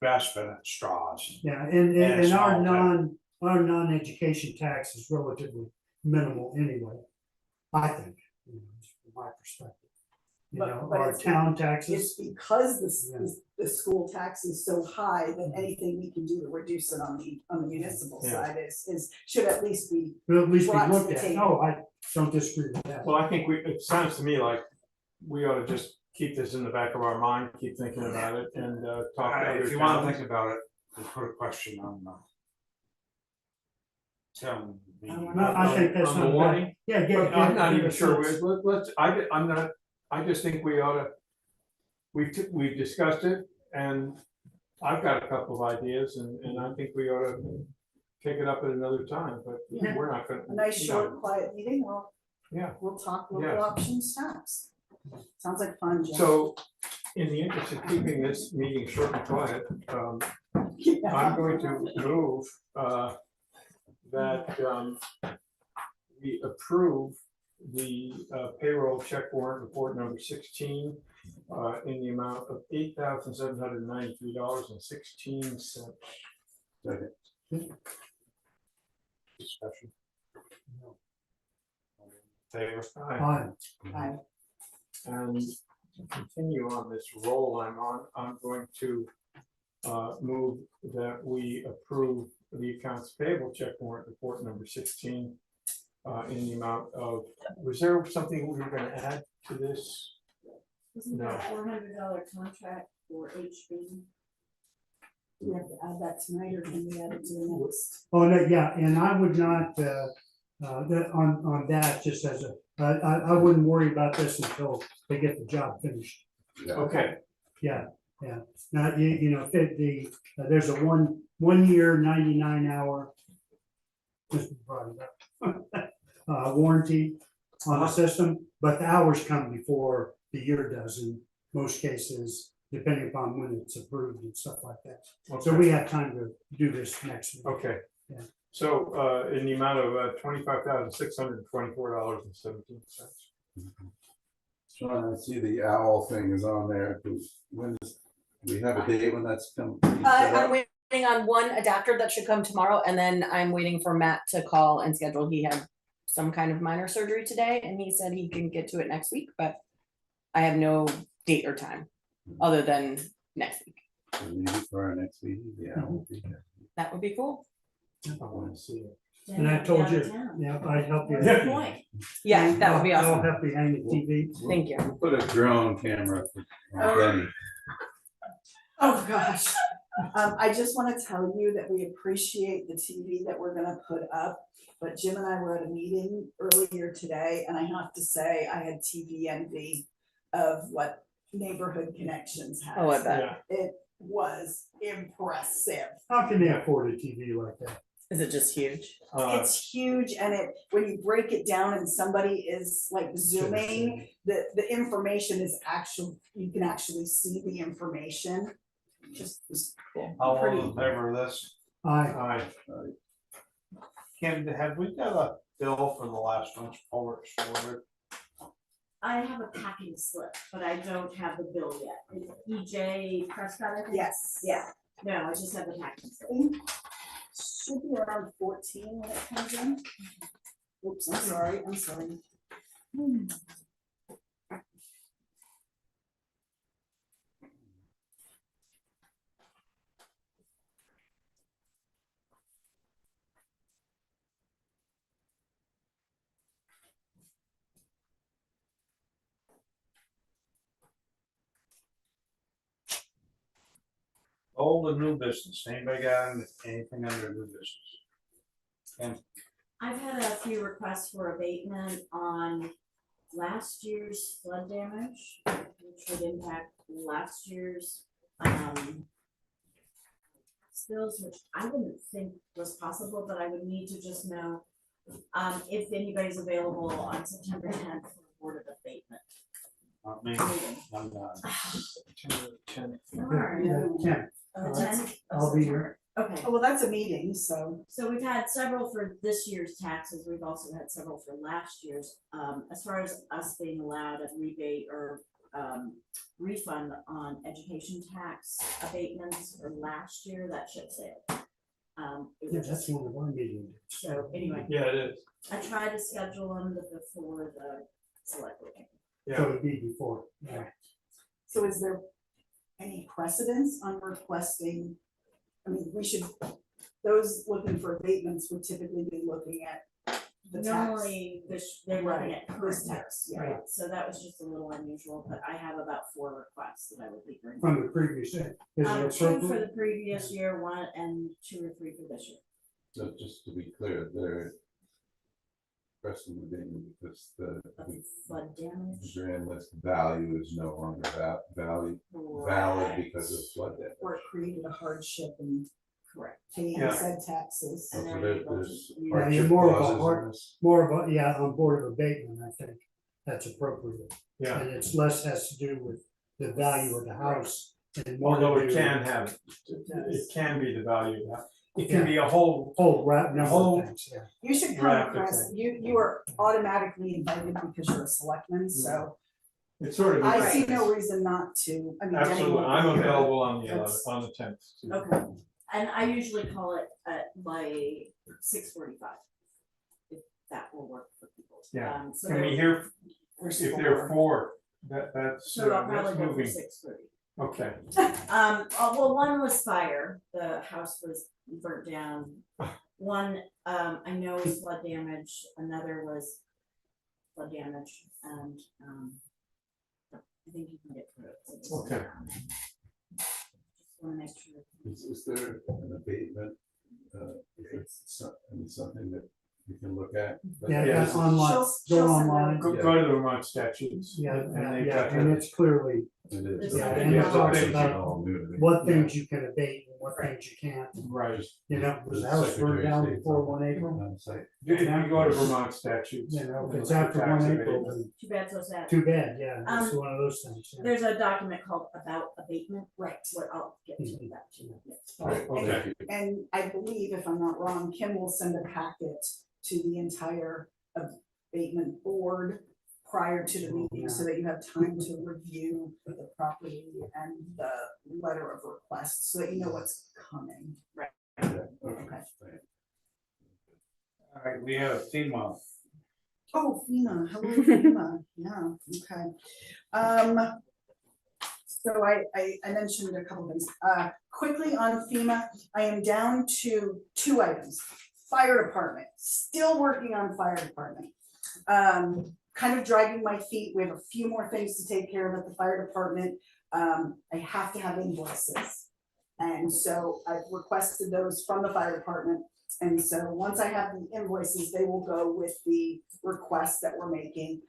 grasping at straws. Yeah, and And a our small our non-education tax is relatively minimal anyway, I think, from my perspective. But Our it's- town It's taxes, because Yeah. the school tax is so high that anything we can do to reduce it on the municipal Yeah. side is, should at least be. will at least be brought to looked the at, table. no, I don't disagree with that. well, I think it sounds to me like we ought to just keep this in the back of our mind, keep thinking about it and talk to other If you wanna towns. think about it, just put a question on town meeting. No, I think that's On the not bad. warning? Yeah, But I'm not even sure, we let's, I'm not, I just think we ought to, we've discussed it, and I've got a couple of ideas, and I think we ought to take it up at another time, but Yeah. we're not gonna. A nice you know, short, quiet meeting, Yeah, we'll talk local Yeah. options tax. Sounds like fun, Jim. so in the interest of keeping this meeting short and quiet, Yeah. I'm going to move that we approve the payroll check warrant report number 16 in the amount of $8,793.16. Second. Discussion. Favor? Aye. Aye. And to continue on this roll I'm on, I'm going to move that we approve the accounts payable check warrant report number 16 in the amount of, was there something we were gonna add to this? Isn't there a No. $400 contract for HB? We have to add that tonight, or can we add it to the next? Oh, no, yeah, and I would not, on that, just as I wouldn't worry about this until they get the job finished. Okay, Yeah. Now, you know, there's a one year, 99-hour. just brought it up, warranty on the system, but the hours come before the year does in most cases, depending upon when it's approved and stuff like that. So we have time to do this next week. okay. Yeah. So in the amount of $25,624.17. Sean, I see the owl thing is on there, when does, we have a date when that's come? I'm waiting on one adapter that should come tomorrow, and then I'm waiting for Matt to call and schedule. He had some kind of minor surgery today, and he said he can get to it next week, but I have no date or time other than next week. Maybe for our next meeting, yeah, we'll be here. That would be cool. I want to see it. And I told you, yeah, I'd help you. Yeah. Point. Yeah, that would be I'll awesome. help you hang the TV. Thank you. We'll put a drone camera for Benny. Oh, gosh. I just want to tell you that we appreciate the TV that we're gonna put up. But Jim and I were at a meeting earlier today, and I have to say, I had TV envy of what Neighborhood Connections has. Oh, I bet. Yeah, It was impressive. How can they afford a TV like that? Is it just huge? It's huge, and when you break it down and somebody is like zooming, the information is you can actually see the information. Just is cool. All Pretty. in favor of this? Aye. Kim, have we got a bill for the last one's forward order? I have a packing slip, but I don't have the bill yet. It's EJ Prescott, I think? Yes. Yeah, no, I just have the packing slip. Should be around 14 when it comes in. Oops, I'm sorry. Old and new business, anybody got anything under new business? And I've had a few requests for abatement on last year's flood damage, which would impact last year's, spills, which I didn't think was possible, but I would need to just know, if anybody's available on September 10th for the Board of Abatement not me, meeting. I'm not. Darn. Ken, On the 10th? I'll be here. Okay. Oh, well, that's a meeting, so. So we've had several for this year's taxes, we've also had several for last year's. As far as us being allowed a rebate or refund on education tax abatements for last year, that ship sailed. It Yeah, was that's just, one of our meetings. so anyway, yeah, it is. I tried to schedule them before the select board. So it'd be before. Yeah. So is there any precedence on requesting? I mean, those looking for abatements would typically be looking at the tax. Normally, they're looking at Right, current this tax, yeah. right, so that was just a little unusual, but I have about 4 requests that I would be bringing. From the previous year. Is it 2 for appropriate? the previous year, 1 and 2 or 3 for this year. So just to be clear, they're pressing the thing because the Flood damage. grand list value is no longer valid Right. because of flood damage. Or it created a hardship and Correct. paying Yeah. said taxes. And So they're there- able to there's use- Yeah, hardship more of a clauses in hard- this. More of a, yeah, on Board of Abatement, I think that's appropriate. Yeah, And it's less has to do with the value of the house and more to although it do can have, it can be the value of that. It can Yeah. be a whole, whole number Whole- of things, yeah. You should come, Rapid Chris, thing. you are automatically invited because you're a selectman, so it's sort of. I see interesting. no reason not to, I mean. Denny Absolutely, won't be I'm here. available on the That's- 11th, on the 10th. too. Okay, And I usually call it by 6:45. If that will work for people. Yeah. So Can we they're, hear, there's if there are 4, that's, so I'll that's probably go for moving, 6:30. okay. Well, one was fire, the house was burnt down. One, I know is flood damage, another was flood damage, and, I think you can get through it. Okay. Just wanna make sure. Is there an abatement, if it's something that you can look at? Yeah, Yeah. that's online, She'll- go she'll send online, Go to the Vermont statutes. yeah, and yeah, they've yeah, got and the- it's clearly It is. Yeah, and it talks It's about all new to me. what things you can abate and what things you can't. Right. You know, was the house burned down before 1 April? On site. If you go to Vermont statutes. You know, if and it's look at after tax 1 April, abatement. then Too bad, so sad. too bad, yeah, it's one of those things. Yeah. There's a document called About Abatement, right. what I'll get to Mhm. that too. Right, okay. Thank you. And I believe, if I'm not wrong, Kim will send a packet to the entire abatement board prior to the meeting, so that you have time to review the property and the letter of request, so that you know what's coming. Okay. Okay. all right, we have FEMA. Oh, FEMA, hello FEMA, yeah, okay. So I mentioned a couple things, quickly on FEMA, I am down to 2 items. Fire department, still working on fire department. Kind of dragging my feet, we have a few more things to take care of at the fire department. I have to have invoices. And so I've requested those from the fire department. And so once I have the invoices, they will go with the request that we're making.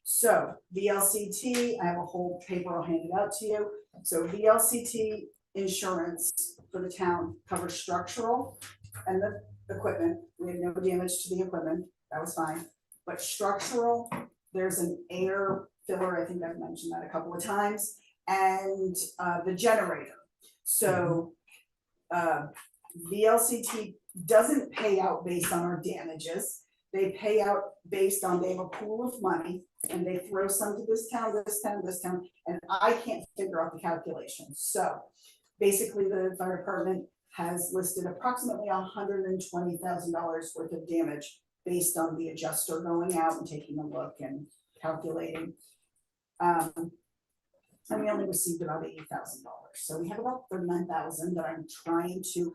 So VLCT, I have a whole paper, I'll hand it out to you. So VLCT insurance for the town covers structural and the equipment. We had no damage to the equipment, that was fine. But structural, there's an air filler, I think I've mentioned that a couple of times, and the generator. So VLCT doesn't pay out based on our damages. They pay out based on, they have a pool of money and they throw some to this town, this town, this town, and I can't figure out the calculation. So basically the fire department has listed approximately $120,000 worth of damage based on the adjuster going out and taking a look and calculating. And we only received about $80,000. So we have about $39,000 that I'm trying to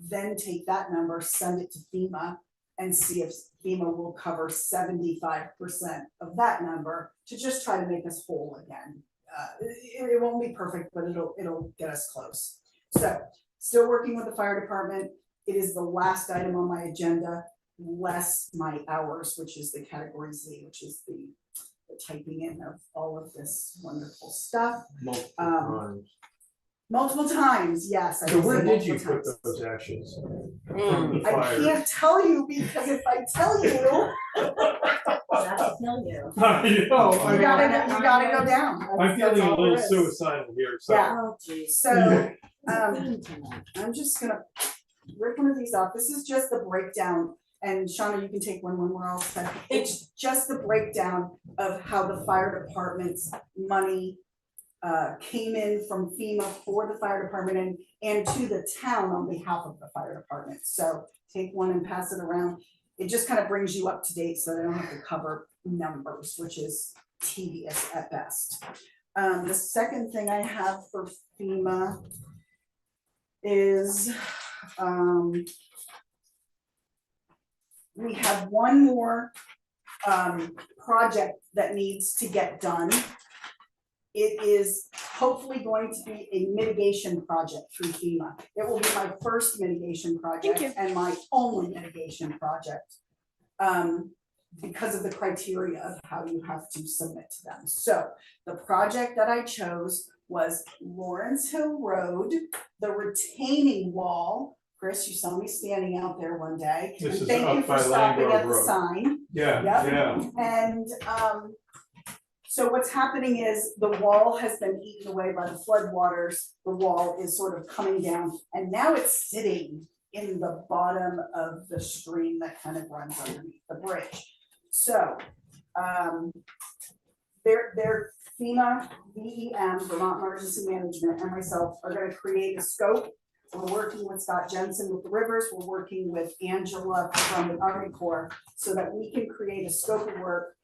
then take that number, send it to FEMA and see if FEMA will cover 75% of that number to just try to make us whole again. It won't be perfect, but it'll get us close. So still working with the fire department. It is the last item on my agenda, less my hours, which is the category Z, which is the typing in of all of this wonderful stuff. Multiple times. Multiple times, yes. I So would where say did you multiple put times. those ashes? Mm. From the I fire? can't tell you, because if I tell you, That'll kill you. I know, you I gotta go down. I'm That's feeling a all little there is. suicidal here, so. Yeah. Oh, geez. So, I'm just gonna rip one of these off. This is just the breakdown. And Shauna, you can take one when we're all set. It's just the breakdown of how the fire department's money came in from FEMA for the fire department and to the town on behalf of the fire department. So take one and pass it around. It just kind of brings you up to date so they don't have to cover numbers, which is tedious at best. The second thing I have for FEMA is we have one more project that needs to get done. It is hopefully going to be a mitigation project through FEMA. It will be my first mitigation project and my only mitigation project. Because of the criteria of how you have to submit to them. So the project that I chose was Lawrence Hill Road, the retaining wall. Chris, you saw me standing out there one day. This And is thank you up for by stopping Langrove at the Road. sign. Yeah, Yep. yeah. And so what's happening is the wall has been eaten away by the floodwaters. The wall is sort of coming down and now it's sitting in the bottom of the stream that kind of runs underneath the bridge. So their FEMA, VEM, Vermont Emergency Management, and myself are gonna create a scope. We're working with Scott Jensen with the rivers, we're working with Angela from the Army Corps, so that we can create a scope of work.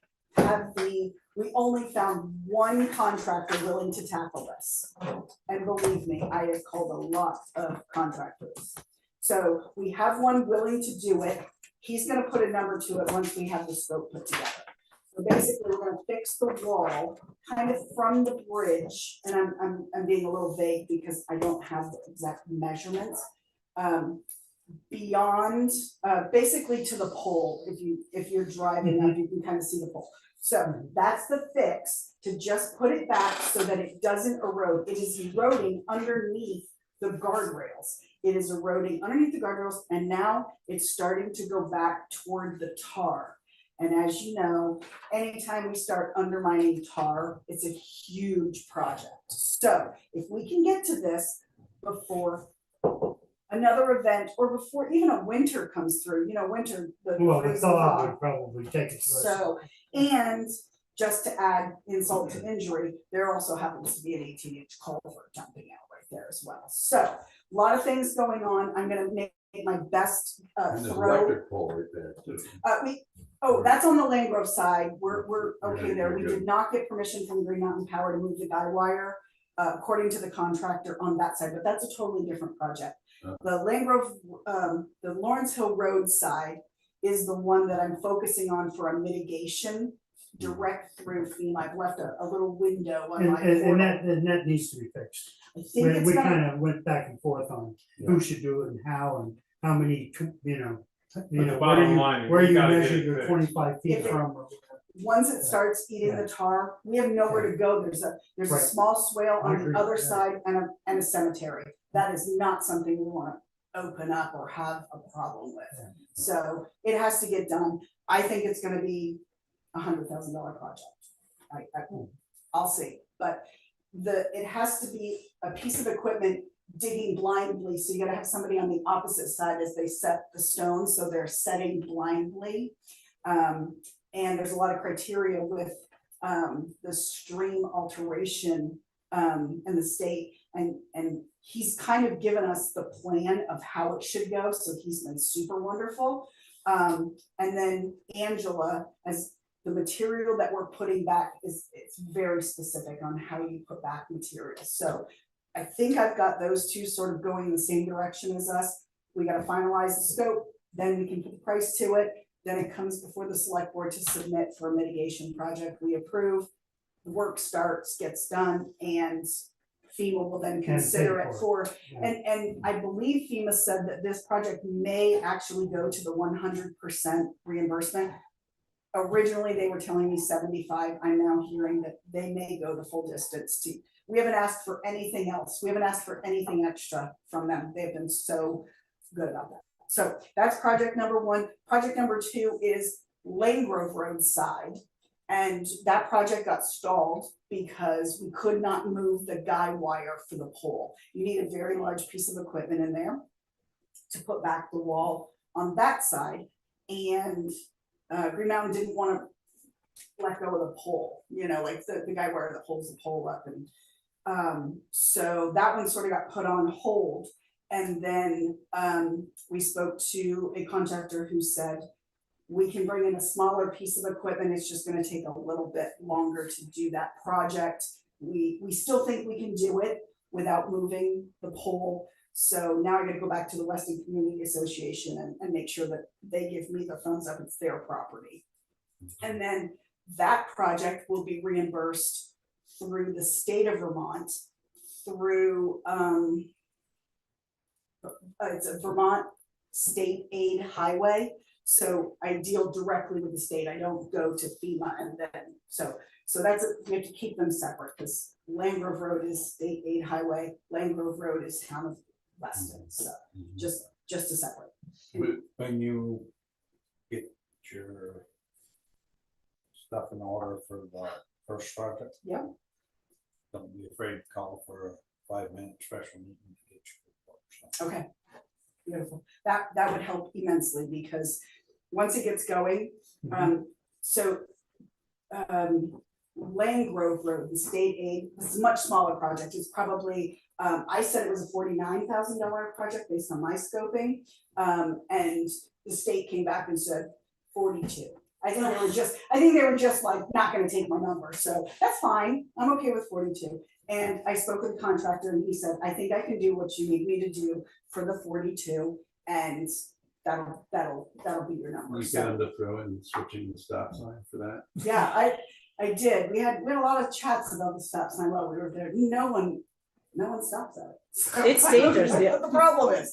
We only found one contractor willing to tackle this. And believe me, I have called a lot of contractors. So we have one willing to do it. He's gonna put a number to it once we have the scope put together. So basically, we're gonna fix the wall kind of from the bridge, and I'm being a little vague because I don't have the exact measurements. Beyond, basically to the pole, if you're driving up, you can kind of see the pole. So that's the fix, to just put it back so that it doesn't erode. It is eroding underneath the guardrails. It is eroding underneath the guardrails, and now it's starting to go back toward the tar. And as you know, anytime we start undermining tar, it's a huge project. So if we can get to this before another event, or before even a winter comes through, winter. Well, the freezing thaw thaw. would probably take it to us. So, and just to add insult to injury, there also happens to be an 18-inch culvert jumping out right there as well. So, a lot of things going on. I'm gonna make my best And there's throw. electric pole right there too. That's on the Langrove side. We're okay You're there. We good. did not get permission from Green Mountain Power to move the guy wire, according to the contractor on that side, but that's a totally different project. The Langrove, the Lawrence Hill Road side is the one that I'm focusing on for a mitigation direct through FEMA. I've left a little window on my portal. And that needs to be fixed. I think it's We gonna, kind of went back and forth on who should do it and how many, the bottom line is where we you gotta get measure it your fixed. 25 feet If it- from. once it starts eating the tar, we have nowhere to go. There's a Right. small swale I on the agree, other yeah. side and a cemetery. That is not something we wanna open up or have a problem with. Yeah. So it has to get done. I think it's gonna be $100,000 project. I'll see, but it has to be a piece of equipment digging blindly, so you gotta have somebody on the opposite side as they set the stone, so they're setting blindly. And there's a lot of criteria with the stream alteration in the state, and he's kind of given us the plan of how it should go, so he's been super wonderful. And then Angela, as the material that we're putting back it's very specific on how you put back material. So I think I've got those two sort of going in the same direction as us. We gotta finalize the scope, then we can put the price to it, then it comes before the select board to submit for a mitigation project. We approve, the work starts, gets done, and FEMA will then consider it for, and I believe FEMA said that this project may actually go to the 100% reimbursement. Originally, they were telling me 75, I'm now hearing that they may go the full distance to, we haven't asked for anything else, we haven't asked for anything extra from them, they've been so good about that. So that's project number one. Project number two is Langrove Road side. And that project got stalled because we could not move the guy wire for the pole. You need a very large piece of equipment in there to put back the wall on that side. And Green Mountain didn't want to let go of the pole, like the guy wire that holds the pole up. And so that one sort of got put on hold. And then we spoke to a contractor who said, we can bring in a smaller piece of equipment, it's just gonna take a little bit longer to do that project. We still think we can do it without moving the pole. So now I gotta go back to the Weston Community Association and make sure that they give me the thumbs up, it's their property. And then that project will be reimbursed through the state of Vermont, through, it's a Vermont state aid highway. So I deal directly with the state. I don't go to FEMA and then, so So that's, you have to keep them separate, because Langrove Road is state aid highway, Langrove Road is town of Weston, so just a separate. When you get your stuff in order for the first project. Yeah. Don't be afraid to call for a 5-minute special meeting to get your report. So. Okay, beautiful. That would help immensely, because once it gets going, so Langrove Road, the state aid, this is a much smaller project. It's probably, I said it was a $49,000 project based on my scoping. And the state came back and said 42. I think they were just like not gonna take my number, so that's fine. I'm okay with 42. And I spoke with the contractor and he said, I think I can do what you need me to do for the 42, and that'll be your number. You get them to throw in switching the stop sign for that? Yeah, I did. We had a lot of chats about the stop sign while we were there. No one stops at it. So It's I don't know dangerous, yeah. what the problem is.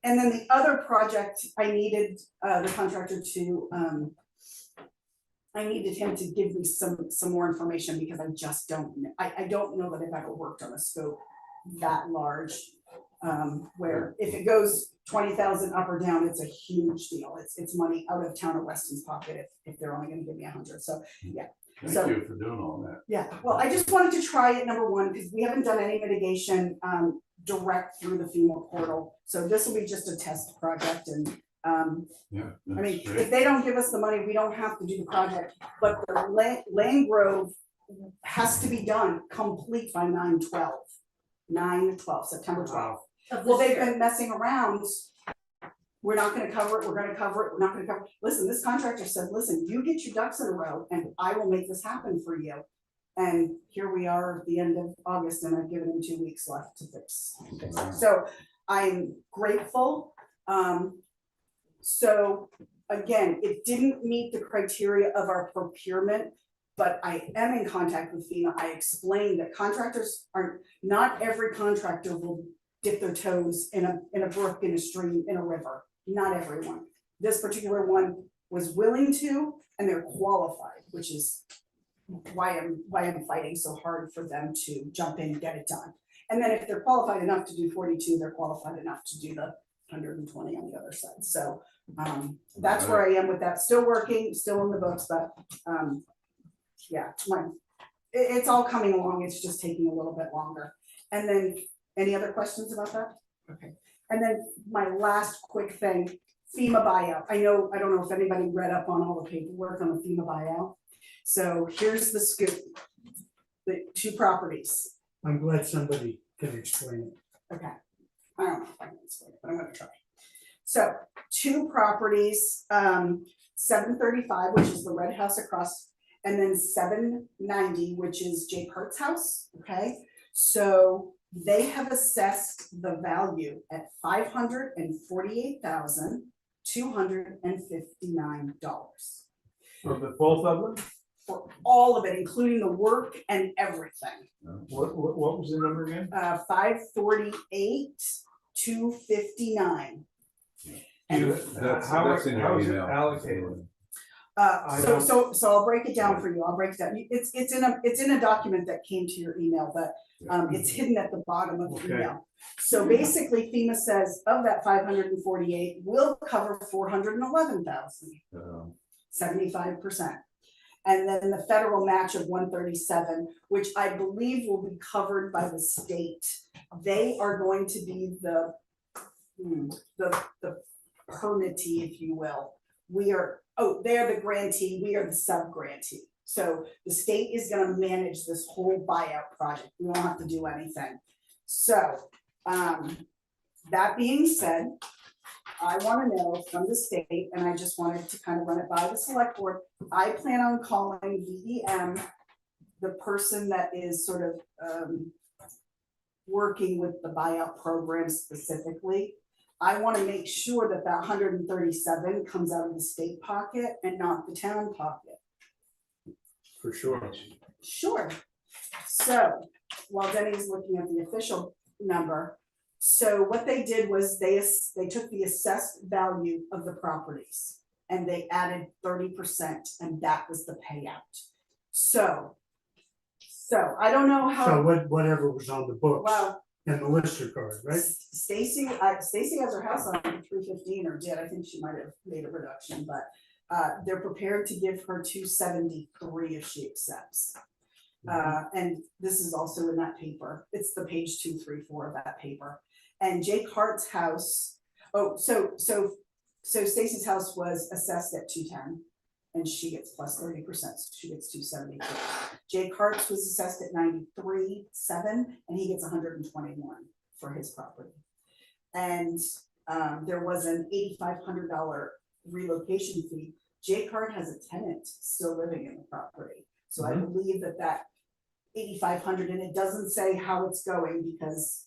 And then the other project, I needed the contractor to, I needed him to give me some more information, because I just don't know. I don't know that I've ever worked on a scope that large, where if it goes 20,000 up or down, it's a huge deal. It's money out of town of Weston's pocket if they're only gonna give me 100. So, yeah. Thank you for doing all that. Yeah, well, I just wanted to try it, number one, because we haven't done any mitigation direct through the FEMA portal. So this will be just a test project, and Yeah. I mean, that's great. if they don't give us the money, we don't have to do the project, but the Langrove has to be done complete by 9/12, September 12th. Well, they've been messing around. We're not gonna cover it, we're gonna cover it, we're not gonna cover it. Listen, this contractor said, listen, you get your ducks in a row and I will make this happen for you. And here we are at the end of August, and I've given him 2 weeks left to fix it. So I'm grateful. So again, it didn't meet the criteria of our procurement, but I am in contact with FEMA. I explained that contractors are, not every contractor will dip their toes in a brook, in a stream, in a river. Not everyone. This particular one was willing to, and they're qualified, which is why I'm fighting so hard for them to jump in and get it done. And then if they're qualified enough to do 42, they're qualified enough to do the 120 on the other side. So that's where I am with that. Still working, still in the books, but yeah, it's all coming along. It's just taking a little bit longer. And then any other questions about that? Okay. And then my last quick thing, FEMA buyout. I don't know if anybody read up on all the paperwork on the FEMA buyout. So here's the scoop. The 2 properties. I'm glad somebody can explain it. Okay. I don't know if I can explain it, but I'm gonna try. So 2 properties, 735, which is the red house across, and then 790, which is Jake Hart's house, okay? So they have assessed the value at $548,259 For the both of them? for all of it, including the work and everything. What was the number again? 548,259. How That's in your is it email. allocated? So I'll break it down for you. I'll break it down. It's in a document that came to your email, but it's hidden at the bottom of the Okay. email. So basically FEMA says of that 548, we'll cover 411,000, 75%. And then the federal match of 137, which I believe will be covered by the state. They are going to be the permittee, if you will. They're the grantee, we are the sub-grantee. So the state is gonna manage this whole buyout project. We don't have to do anything. So, that being said, I wanna know from the state, and I just wanted to kind of run it by the select board. I plan on calling VEM, the person that is sort of, working with the buyout program specifically. I wanna make sure that 137 comes out of the state pocket and not the town pocket. For sure. Sure. So while Denny's looking at the official number, so what they did was they took the assessed value of the properties and they added 30%, and that was the payout. So I don't know So how, whatever was on the books well, and the Lister card, right? Stacy has her house on 315 or did, I think she might have made a reduction, but they're prepared to give her 273 if she accepts. And this is also in that paper. It's the page 234 of that paper. And Jake Hart's house, so Stacy's house was assessed at 210 and she gets plus 30%, so she gets 273. Jake Hart's was assessed at 93.7 and he gets 121 for his property. And there was an $8,500 relocation fee. Jake Hart has a tenant still living in the property. So I believe that $8,500, and it doesn't say how it's going because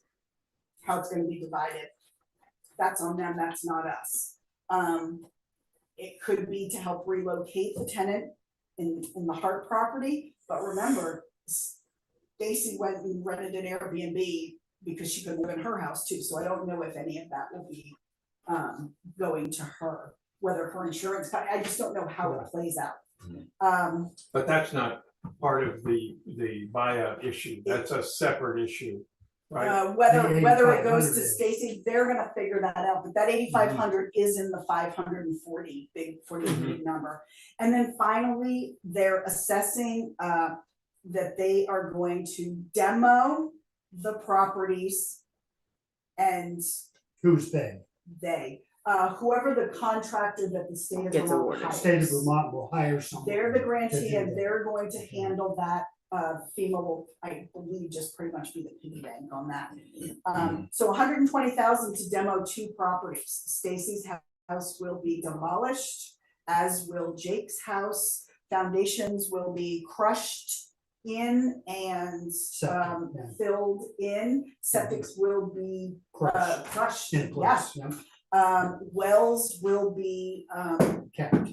how it's gonna be divided. That's on them, that's not us. It could be to help relocate the tenant in the Hart property, but remember, Stacy went and rented an Airbnb because she couldn't live in her house too, so I don't know if any of that will be going to her, whether her insurance, I just don't know how it plays out. But that's not part of the buyout issue, that's a separate issue, right? Whether it goes 8,500 to is. Stacy, they're gonna figure that out, but that 8,500 is in the 540 big number. And then finally, they're assessing that they are going to demo the properties and Who's they? whoever the contractor that the state of Gets Vermont awarded. hires. State of Vermont will hire someone. They're the to grantee do and that. they're going to handle that. FEMA will, I believe, just pretty much be the piggy bank on that. So 120,000 to demo 2 properties. Stacy's house will be demolished, as will Jake's house. Foundations will be crushed in and Septic, yeah. filled in. Septics will be crushed, In yeah. place, yeah, Wells will be capped.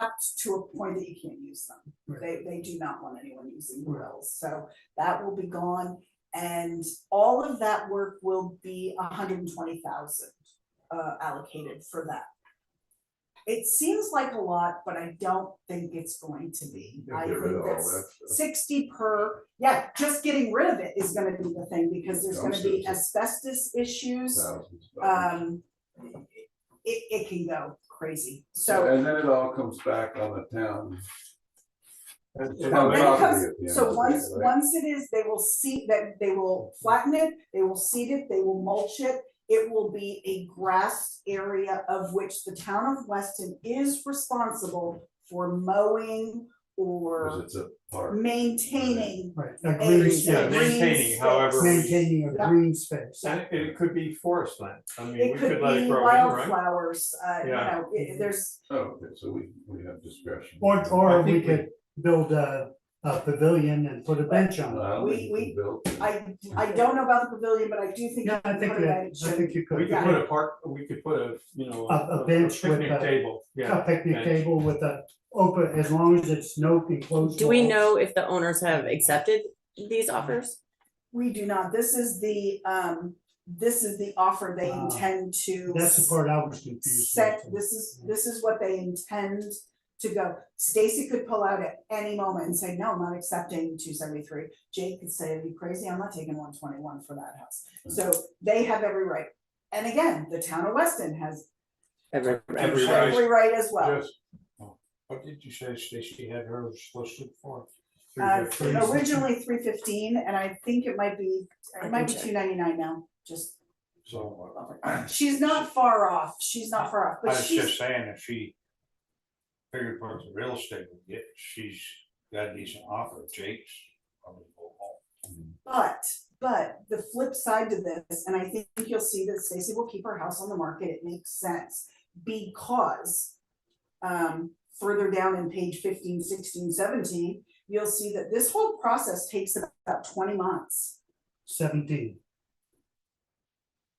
capped to a point that you can't use them. Right. They do not want anyone using the wells, so that will be gone. And all of that work will be 120,000 allocated for that. It seems like a lot, but I don't think it's going to be. I Get rid think of all that's that stuff. 60 per, yeah, just getting rid of it is gonna be the thing, because there's gonna be Dumpsters. asbestos issues. Thousands of dollars. It can go crazy, so. And then it all comes back on the town. And- Then Then it property comes, at the end so of the once, day, right? once it is, they will seed that, they will flatten it, they will seed it, they will mulch it. It will be a grass area of which the town of Weston is responsible for mowing or Because it's a park. maintaining. Right, a green Yeah, space, maintaining, however, maintaining a Yeah. green space. and it could be forest land, I mean, It we could could let it be grow in, right? wildflowers, you Yeah. know, there's, Oh, okay, so we have discretion. Or I we think could build a pavilion and put a bench on it. Well, we- can build- I don't know about the pavilion, but I do think. Yeah, I think you We could. could put a park, we could put a, you know, A bench with picnic a- table, yeah. A picnic bench. table with a open, as long as it's no enclosed. Do we walls. know if the owners have accepted these offers? We do not, this is the offer they Ah, intend to. That's the part I was confused Set, with. this is what they intend to go. Stacy could pull out at any moment and say, no, I'm not accepting 273. Jake could say, are you crazy? I'm not taking 121 for that house. So they have every right. And again, the town of Weston has Every right. every right as well. Just, what did you say Stacy had hers listed for? Originally 315, and I think it might be I can check. 299 now, just. So She's not far off, she's not far off, I but was she's. just saying, if she figured what the real estate would get, she's got a decent offer, Jake's probably go home. But the flip side to this, and I think you'll see that Stacy will keep her house on the market, it makes sense. Because further down in page 15, 16, 17, you'll see that this whole process takes about 20 months. 17.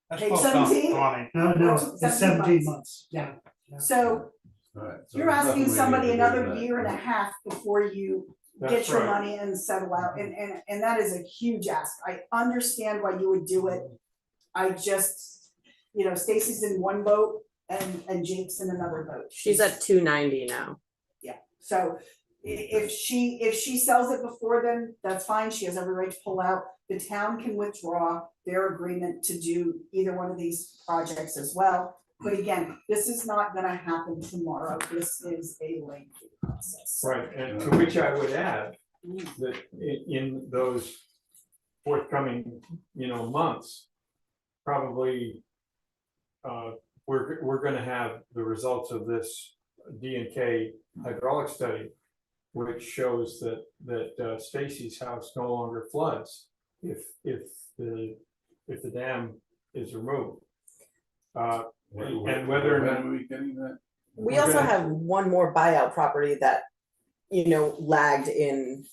That's Page close enough, 17? Connie. No, Oh, it's 17 17 months. months, yeah. So Alright, so you're there's asking nothing we somebody need to do another tonight. year and a half before you get That's your right. money and settle out, and that is a huge ask. I understand why you would do it. I just, you know, Stacy's in one boat and Jake's in another boat. She's at 290 now. Yeah, so if she sells it before then, that's fine, she has every right to pull out. The town can withdraw their agreement to do either one of these projects as well. But again, this is not gonna happen tomorrow, this is a lengthy process. Right, and to which I would add that in those forthcoming, months, probably we're gonna have the results of this D&K hydraulic study, which shows that Stacy's house no longer floods if the dam is removed. And whether or when not are we getting that? We We're also gonna- have one more buyout property that, lagged in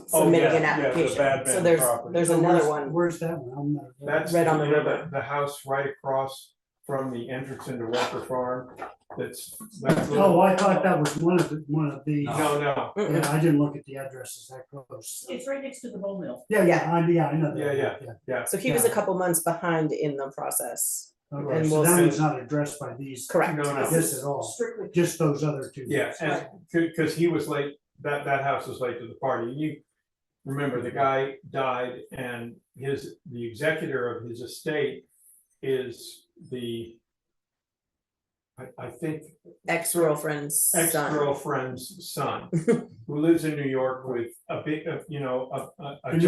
submitting an the application. Bad So Man there's, property. there's So another where's- one. Where's that one? I'm not. That's Right on the river. the house right across from the entrance into Walker Farm. That's Oh, I thought that was one of the. no. Yeah, I didn't look at the addresses that close. It's right next to the bone mill. Yeah, I know that. Yeah. So he was a couple months behind in the process. Okay, And so we'll that see. was not addressed by these, Correct. No, I guess at all, Strictly, just those other two. Yeah, and because he was late, that house was late to the party. You remember the guy died, and the executor of his estate is I think Ex-girlfriend's son. ex-girlfriend's son, who lives in New York with a big, a I knew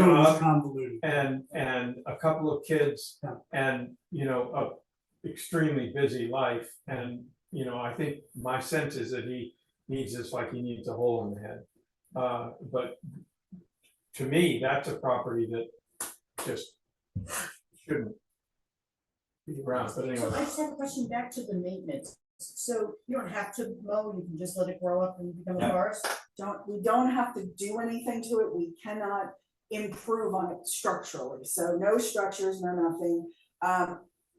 it was job convoluted. and a couple of kids Yeah. and, a extremely busy life. And, I think my sense is that he needs this like he needs a hole in the head. But to me, that's a property that just shouldn't be around, but So I anyway. just have a question back to the maintenance. So you don't have to mow, you can just let it grow up and become a forest? we don't have to do anything to it, we cannot improve on it structurally, so no structures, no nothing.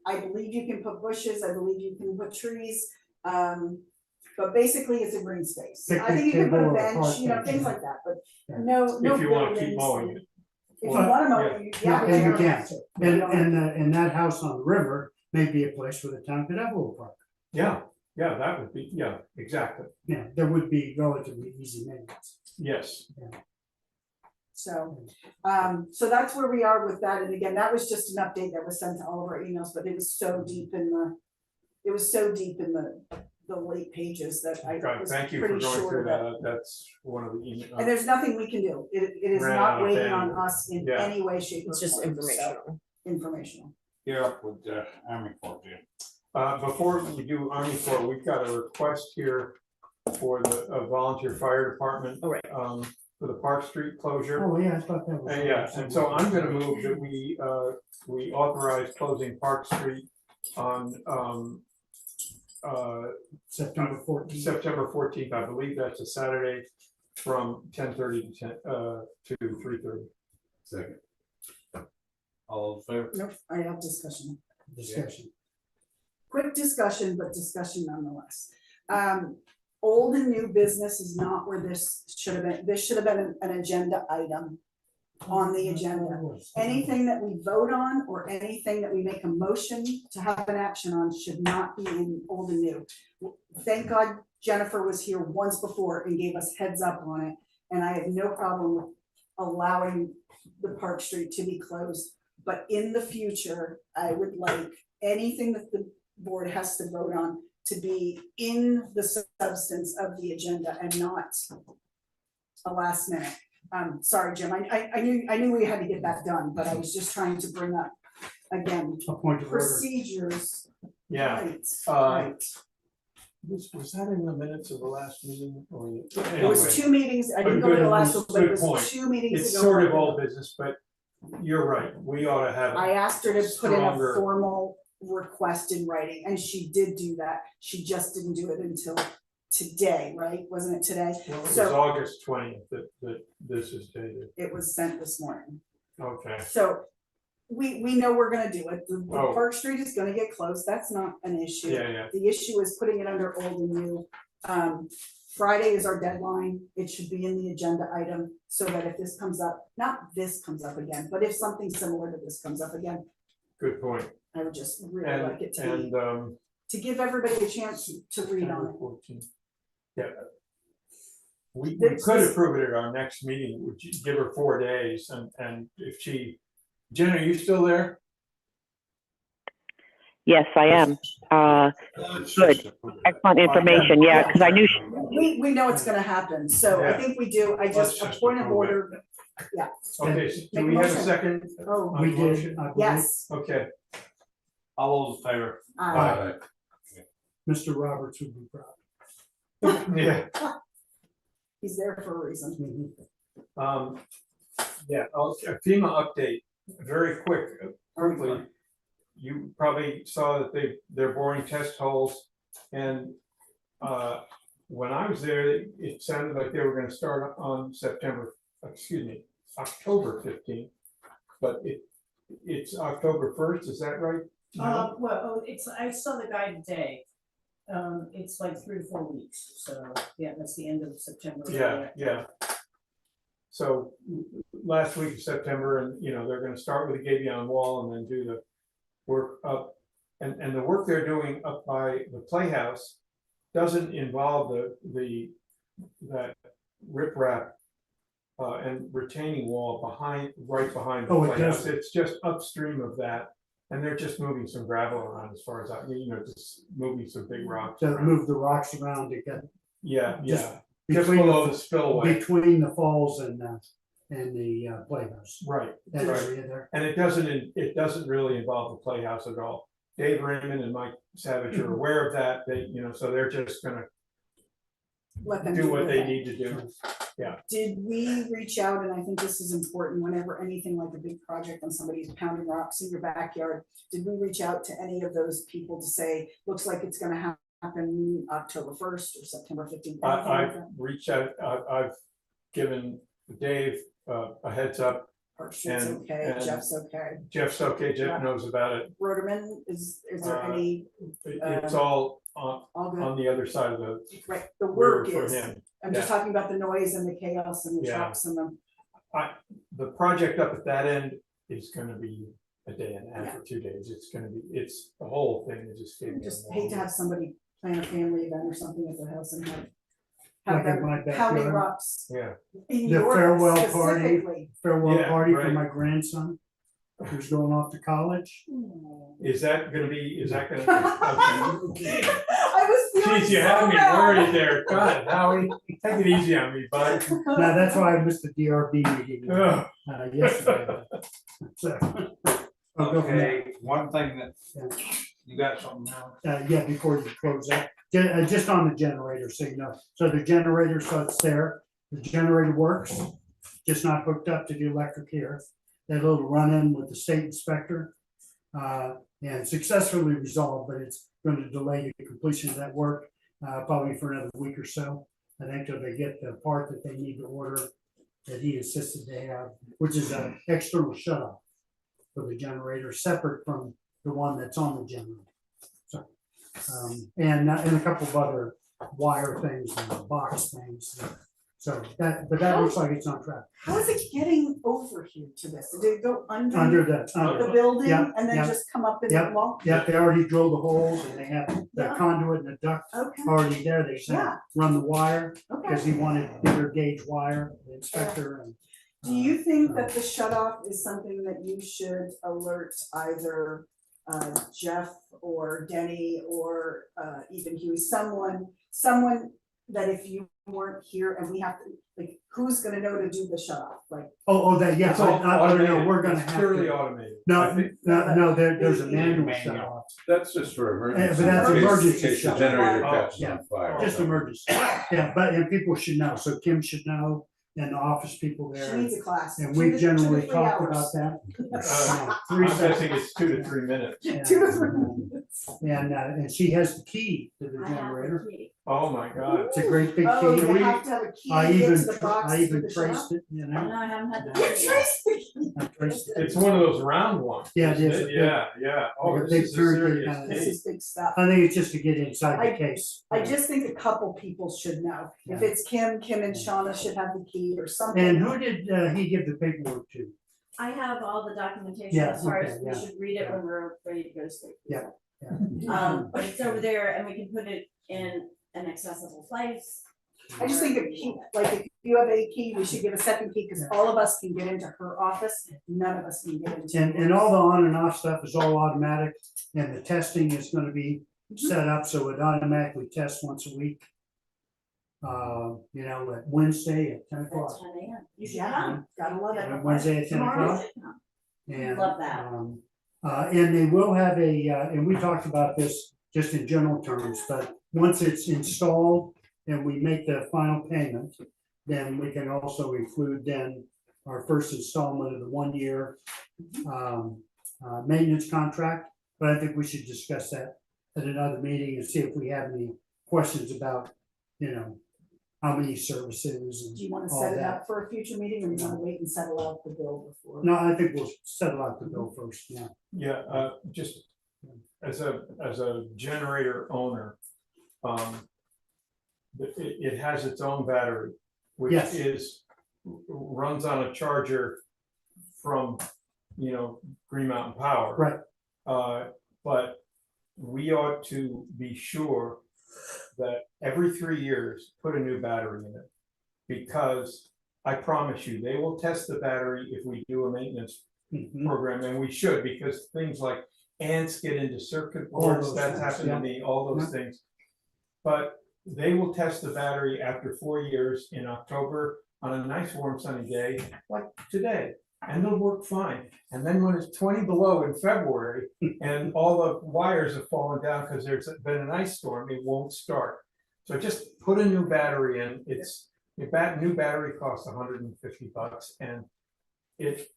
I believe you can put bushes, I believe you can put trees, but basically it's a green space. I think you can put a Picnic table or a bench, park bench, things yeah. like that, but Yeah. no If you wanna keep buildings. mowing it. If you wanna mow it, Yeah, but and you don't can. have to. You don't have to. And that house on the river may be a place where the town could have a little park. Yeah, that would be, exactly. Yeah, there would be relatively easy maintenance. Yes. So, so that's where we are with that, and again, that was just an update that was sent to all of our emails, but it was so deep in the late pages that I Okay, was thank you for pretty going sure through that. that. That's one of the emails. And there's nothing we can do, it is Ran not out of waiting on bandwidth. us in Yeah. any way, shape, or It's just form, so, informational. informational. You're up with the Army Corps, Jim. Before we do Army Corps, we've got a request here for the volunteer fire department. Oh, right. For the Park Street closure. Oh, yeah, I thought that was. And so I'm gonna move that we authorize closing Park Street on September 14th. September 14th. I believe that's a Saturday from 10:30 to 3:30. Second. All in favor? Nope, I have discussion. Discussion. Quick discussion, but discussion nonetheless. Old and new business is not where this should have been, this should have been an agenda item on the agenda. Anything that we vote on or anything that we make a motion to have an action on should not be in old and new. Thank God Jennifer was here once before and gave us heads up on it, and I have no problem with allowing the Park Street to be closed. But in the future, I would like anything that the board has to vote on to be in the substance of the agenda and not a last minute. Sorry, Jim, I knew we had to get that done, but I was just trying to bring up, again, A point of order. procedures. Yeah. Right, Uh, right. Was that in the minutes of the last meeting or? It Anyway, was 2 meetings, I didn't go to Good- the last one, but it good point. was 2 meetings ago. It's sort of all business, but you're right. We ought to have. I asked her to put in a Stronger. formal request in writing, and she did do that. She just didn't do it until today, right? Wasn't it today? Well, it was So- August 20th that this is dated. It was sent this morning. Okay. So we know we're gonna do it. The Oh. Park Street is gonna get closed. That's not an issue. Yeah. The issue is putting it under old and new. Friday is our deadline. It should be in the agenda item so that if this comes up, not this comes up again, but if something similar to this comes up again, Good point. I would just really like it to be, And to give everybody a chance to read on September it. 14th. Yeah. We There's could this- approve it at our next meeting, would you give her 4 days and if Jen, are you still there? Yes, I am. Good. Excellent information, yeah, because I knew, We know it's gonna happen, so I Yeah. think we do, I Let's just, a just point of approve it. order, Okay, so do Make a we have a motion. second? oh, on We the did, motion? I believe. yes. Okay, All those in favor? Aye. Mr. Roberts would be proud. yeah. He's there for a reason. Yeah, a FEMA update, very quickly. You probably saw that they're boring test holes and when I was there, it sounded like they were gonna start on October 15th. But it's October 1st, is that right? No? I saw the guide today. It's like 3 to 4 weeks, so, yeah, that's the end of September. Yeah. So last week of September and, they're gonna start with the gabion wall and then do the work up. And the work they're doing up by the playhouse doesn't involve that riprap and retaining wall right behind the Oh, it playhouse. doesn't. It's just upstream of that. And they're just moving some gravel around as far as just moving some big rocks To around. move the rocks around to get Yeah, just just between below the spillway, between the falls and the playhouse. right. That Right. area there. And it doesn't really involve the playhouse at all. Dave Raymond and Mike Savage are aware of that, so they're just gonna Let them do what their they thing. need to do. Did we reach out, and I think this is important, whenever anything like a big project and somebody's pounding rocks in your backyard, did we reach out to any of those people to say, looks like it's gonna happen October 1st or September 15th? I've reached out, I've given Dave a heads up. Parkships and- okay, and- Jeff's okay, Jeff's okay, Yeah. Jeff knows about it. Roderman, is there any, It's all on all good? the other side of the Right, the river work for is, him. I'm just talking about the noise and the chaos and the Yeah. trucks and the, The project up at that end is gonna be a day and a half Yeah. or 2 days. It's the whole thing is just. I getting just hate to have somebody plan a family event or something at the house and have Like in them my pounding backyard. rocks Yeah, in The your farewell party. specifically. Farewell Yeah, party for right. my grandson who's going off to college. is that gonna? Okay. I was feeling Geez, you so had me bad. worried there. God, Howie, take it easy on me, bud. Now, that's why I missed the DRB meeting Ugh. yesterday. So, I'll go from there. Okay, one thing that, Yeah. you got something now? Yeah, before you close that, just on the generator, so you know, so the generator, so it's there, the generator works, just not hooked up to the electric here. That little run-in with the state inspector, and successfully resolved, but it's gonna delay the completion of that work, probably for another week or so. I think till they get the part that they need to order, that he insisted they have, which is an external shut-off for the generator, separate from the one that's on the generator. So, and a couple of other wire things and box things. So but that looks like it's on track. How is it getting over here to this? Did it go Under under the, the building yeah, and then yeah. just come up in the Yep. wall? yeah, they already drilled the holes and they have the Yeah. conduit and the duct Okay, already there. They said, Yeah. run the wire, because okay. he wanted bigger gauge wire, the inspector and. Do you think that the shut off is something that you should alert either Jeff or Denny or even Huey, someone that if you weren't here and we have to, like, who's gonna know to do the shut off? Like, That, yeah, It's all I don't know, automated. we're gonna It's have purely to. automated. I No, think- no, there's a manual Manual. shut off, That's just for Yeah, emergency. but that's in case- emergency In case the shut. generator Oh, catches yeah. on fire. just emergency. Yeah, and people should know, so Kim should know, and the office people she there. needs a class. And 2 we've to generally 3 talked hours. about that. I'm 3 guessing seconds. it's 2 to 3 minutes. Yeah. 2 to 3 minutes. And she has the key to the generator. Oh, my God. It's a great big Oh, key. you We- have to have a key I to get even, to the box I to do even the shut traced off? it, you know. I haven't had You traced it. I traced it. It's one of those round ones. Yeah, it isn't is. Yeah. Oh, Like a this big is a turnkey serious kind of- This case. is big stuff. I think it's just to get inside the case. I just think a couple people should know. If it's Kim and Shauna should have the key or something. And who did he give the paperwork to? I have all the documentation Yeah, as far as okay, we yeah. should read it when we're ready to go to sleep. Yeah, But it's over there and we can put it in an accessible place. I just think if you have a key, we should give a second key, because all of us can get into her office, none of us can get into. And all the on and off stuff is all automatic, and the testing is gonna be set up so it automatically tests once a week. At Wednesday at 10 o'clock. That's 10 a.m. You should come, gotta love it. Wednesday at 10 Tomorrow. o'clock. And, Love that. And they will have and we talked about this just in general terms, but once it's installed and we make the final payment, then we can also include then our first installment of the 1 year maintenance contract. But I think we should discuss that at another meeting and see if we have any questions about, how many services and Do you wanna all set it that. up for a future meeting, or you wanna wait and settle out the bill before? No, I think we'll settle out the bill first, yeah. Yeah, just as a generator owner, it has its own battery, which Yes. runs on a charger from, Green Mountain Power. Right. But we ought to be sure that every 3 years, put a new battery in it. Because I promise you, they will test the battery if we do a maintenance Mhm. program, and we should, because things like ants get into circuit All boards, those that's things, happened to me, all those things. But they will test the battery after 4 years in October on a nice warm sunny day, like today, and they'll work fine. And then when it's 20 below in February and all the wires have fallen down because there's been an ice storm, it won't start. So just put a new battery in. New battery costs $150, and if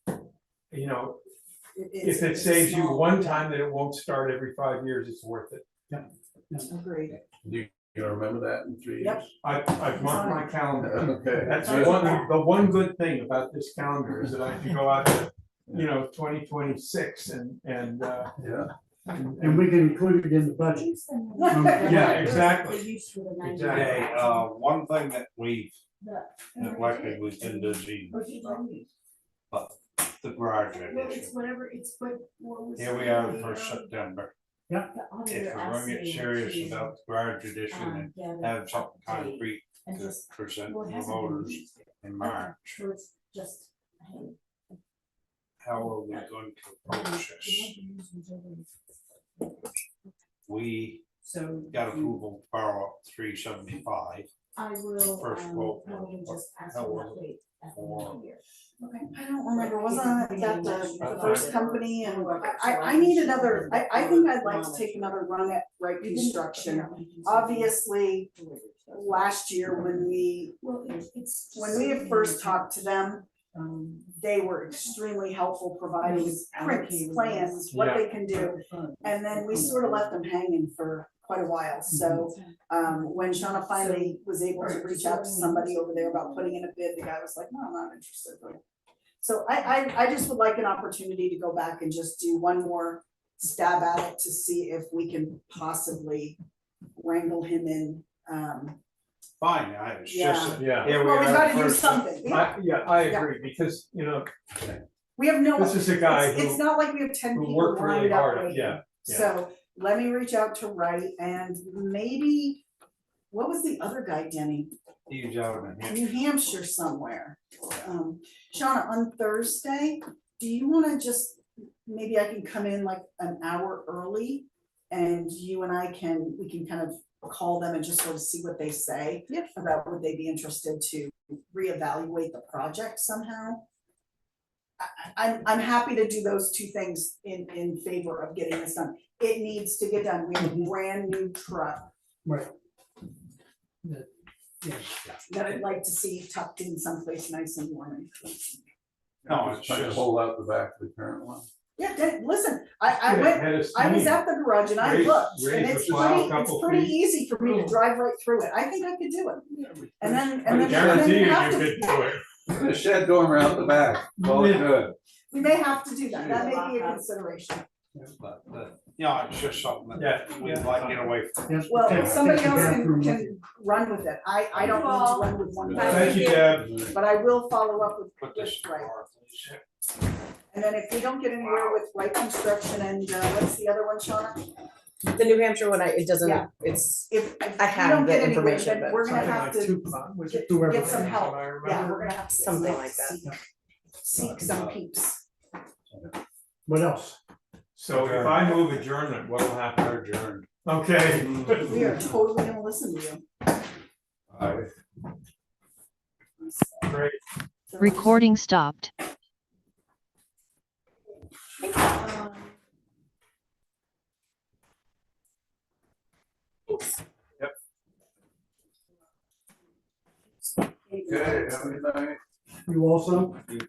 it saves you one time that it won't start every 5 years, it's worth it. Agreed. You remember that in 3 years? Yep. I've marked my calendar. Okay. That's the one good thing about this calendar is that I can go out to, 2026 and Yeah. And we can include it in the budget. yeah, exactly. Exactly. Okay, one thing that we've neglected, we've been busy, but the garage Well, edition. it's whatever, it's what was. Here we are, the first September. The If auditor we're asked gonna get me serious to, about the garage edition get and a have something update concrete and to just- present well, it to the hasn't been voters used. in March, So it's just, hey. how are we going to approach this? We So. got approval to borrow up 375. I will, First quote, probably just ask how for was an update at the end of the year. I don't remember, wasn't that the first company, and I need another, I think I'd like to take another run at Right Construction. Obviously, last year when we Well, it's. had first talked to them, they were extremely helpful providing prints, plans, what they can do. And then we sort of left them hanging for quite a while, so when Shauna finally was able to reach out to somebody over there about putting in a bid, the guy was like, no, I'm not interested. So I just would like an opportunity to go back and just do one more stab at it to see if we can possibly wrangle him in. Fine, it's just, Yeah. here we Well, we are. gotta do first- something, I agree, because, we have no. this is a guy It's who not like we have 10 who people worked really lined up hard, waiting. yeah. So let me reach out to Wright, and maybe, what was the other guy, Denny? He's out in here. New Hampshire somewhere. Shauna, on Thursday, do you wanna just, maybe I can come in like an hour early? And you and we can kind of call them and just sort of see what they say. Yep. About would they be interested to reevaluate the project somehow? I'm happy to do those two things in favor of getting this done. It needs to get done. We have a brand new truck Right. Yeah. that I'd like to see tucked in someplace nice and warm. No, it's Trying to just, hold out the back of the current one. Yeah, listen, I was at the garage and I Raise- looked, raise and the it's plow a pretty, couple pretty feet. easy for me to drive right through it. I think I could do it. And then, I and then guarantee we you have you to- could do it. The shed going around the back, all Yeah. good. we may have to do that. That may be a consideration. but, it's just something Yeah. that we'd like to get away from. Yes, Well, take- somebody take the else bathroom with you. can run with it. I don't need to run with one Thank you, person, Deb. but I will follow up with Put this in Wright. our, please. And then if we don't get anywhere with Wright Construction and, what's the other one, Shauna? The New Hampshire one, it doesn't, Yeah. it's, If I we had don't the get anywhere, information, then but we're gonna Something have like to was get it whoever get some it is, help. I Yeah, remember. we're gonna have to get Something some like that. seek some peeps. What else? So if I move adjournment, what will happen? They're adjourned. Okay. We are totally gonna listen to you. Great. Recording stopped. Okay, have a good night. You also? You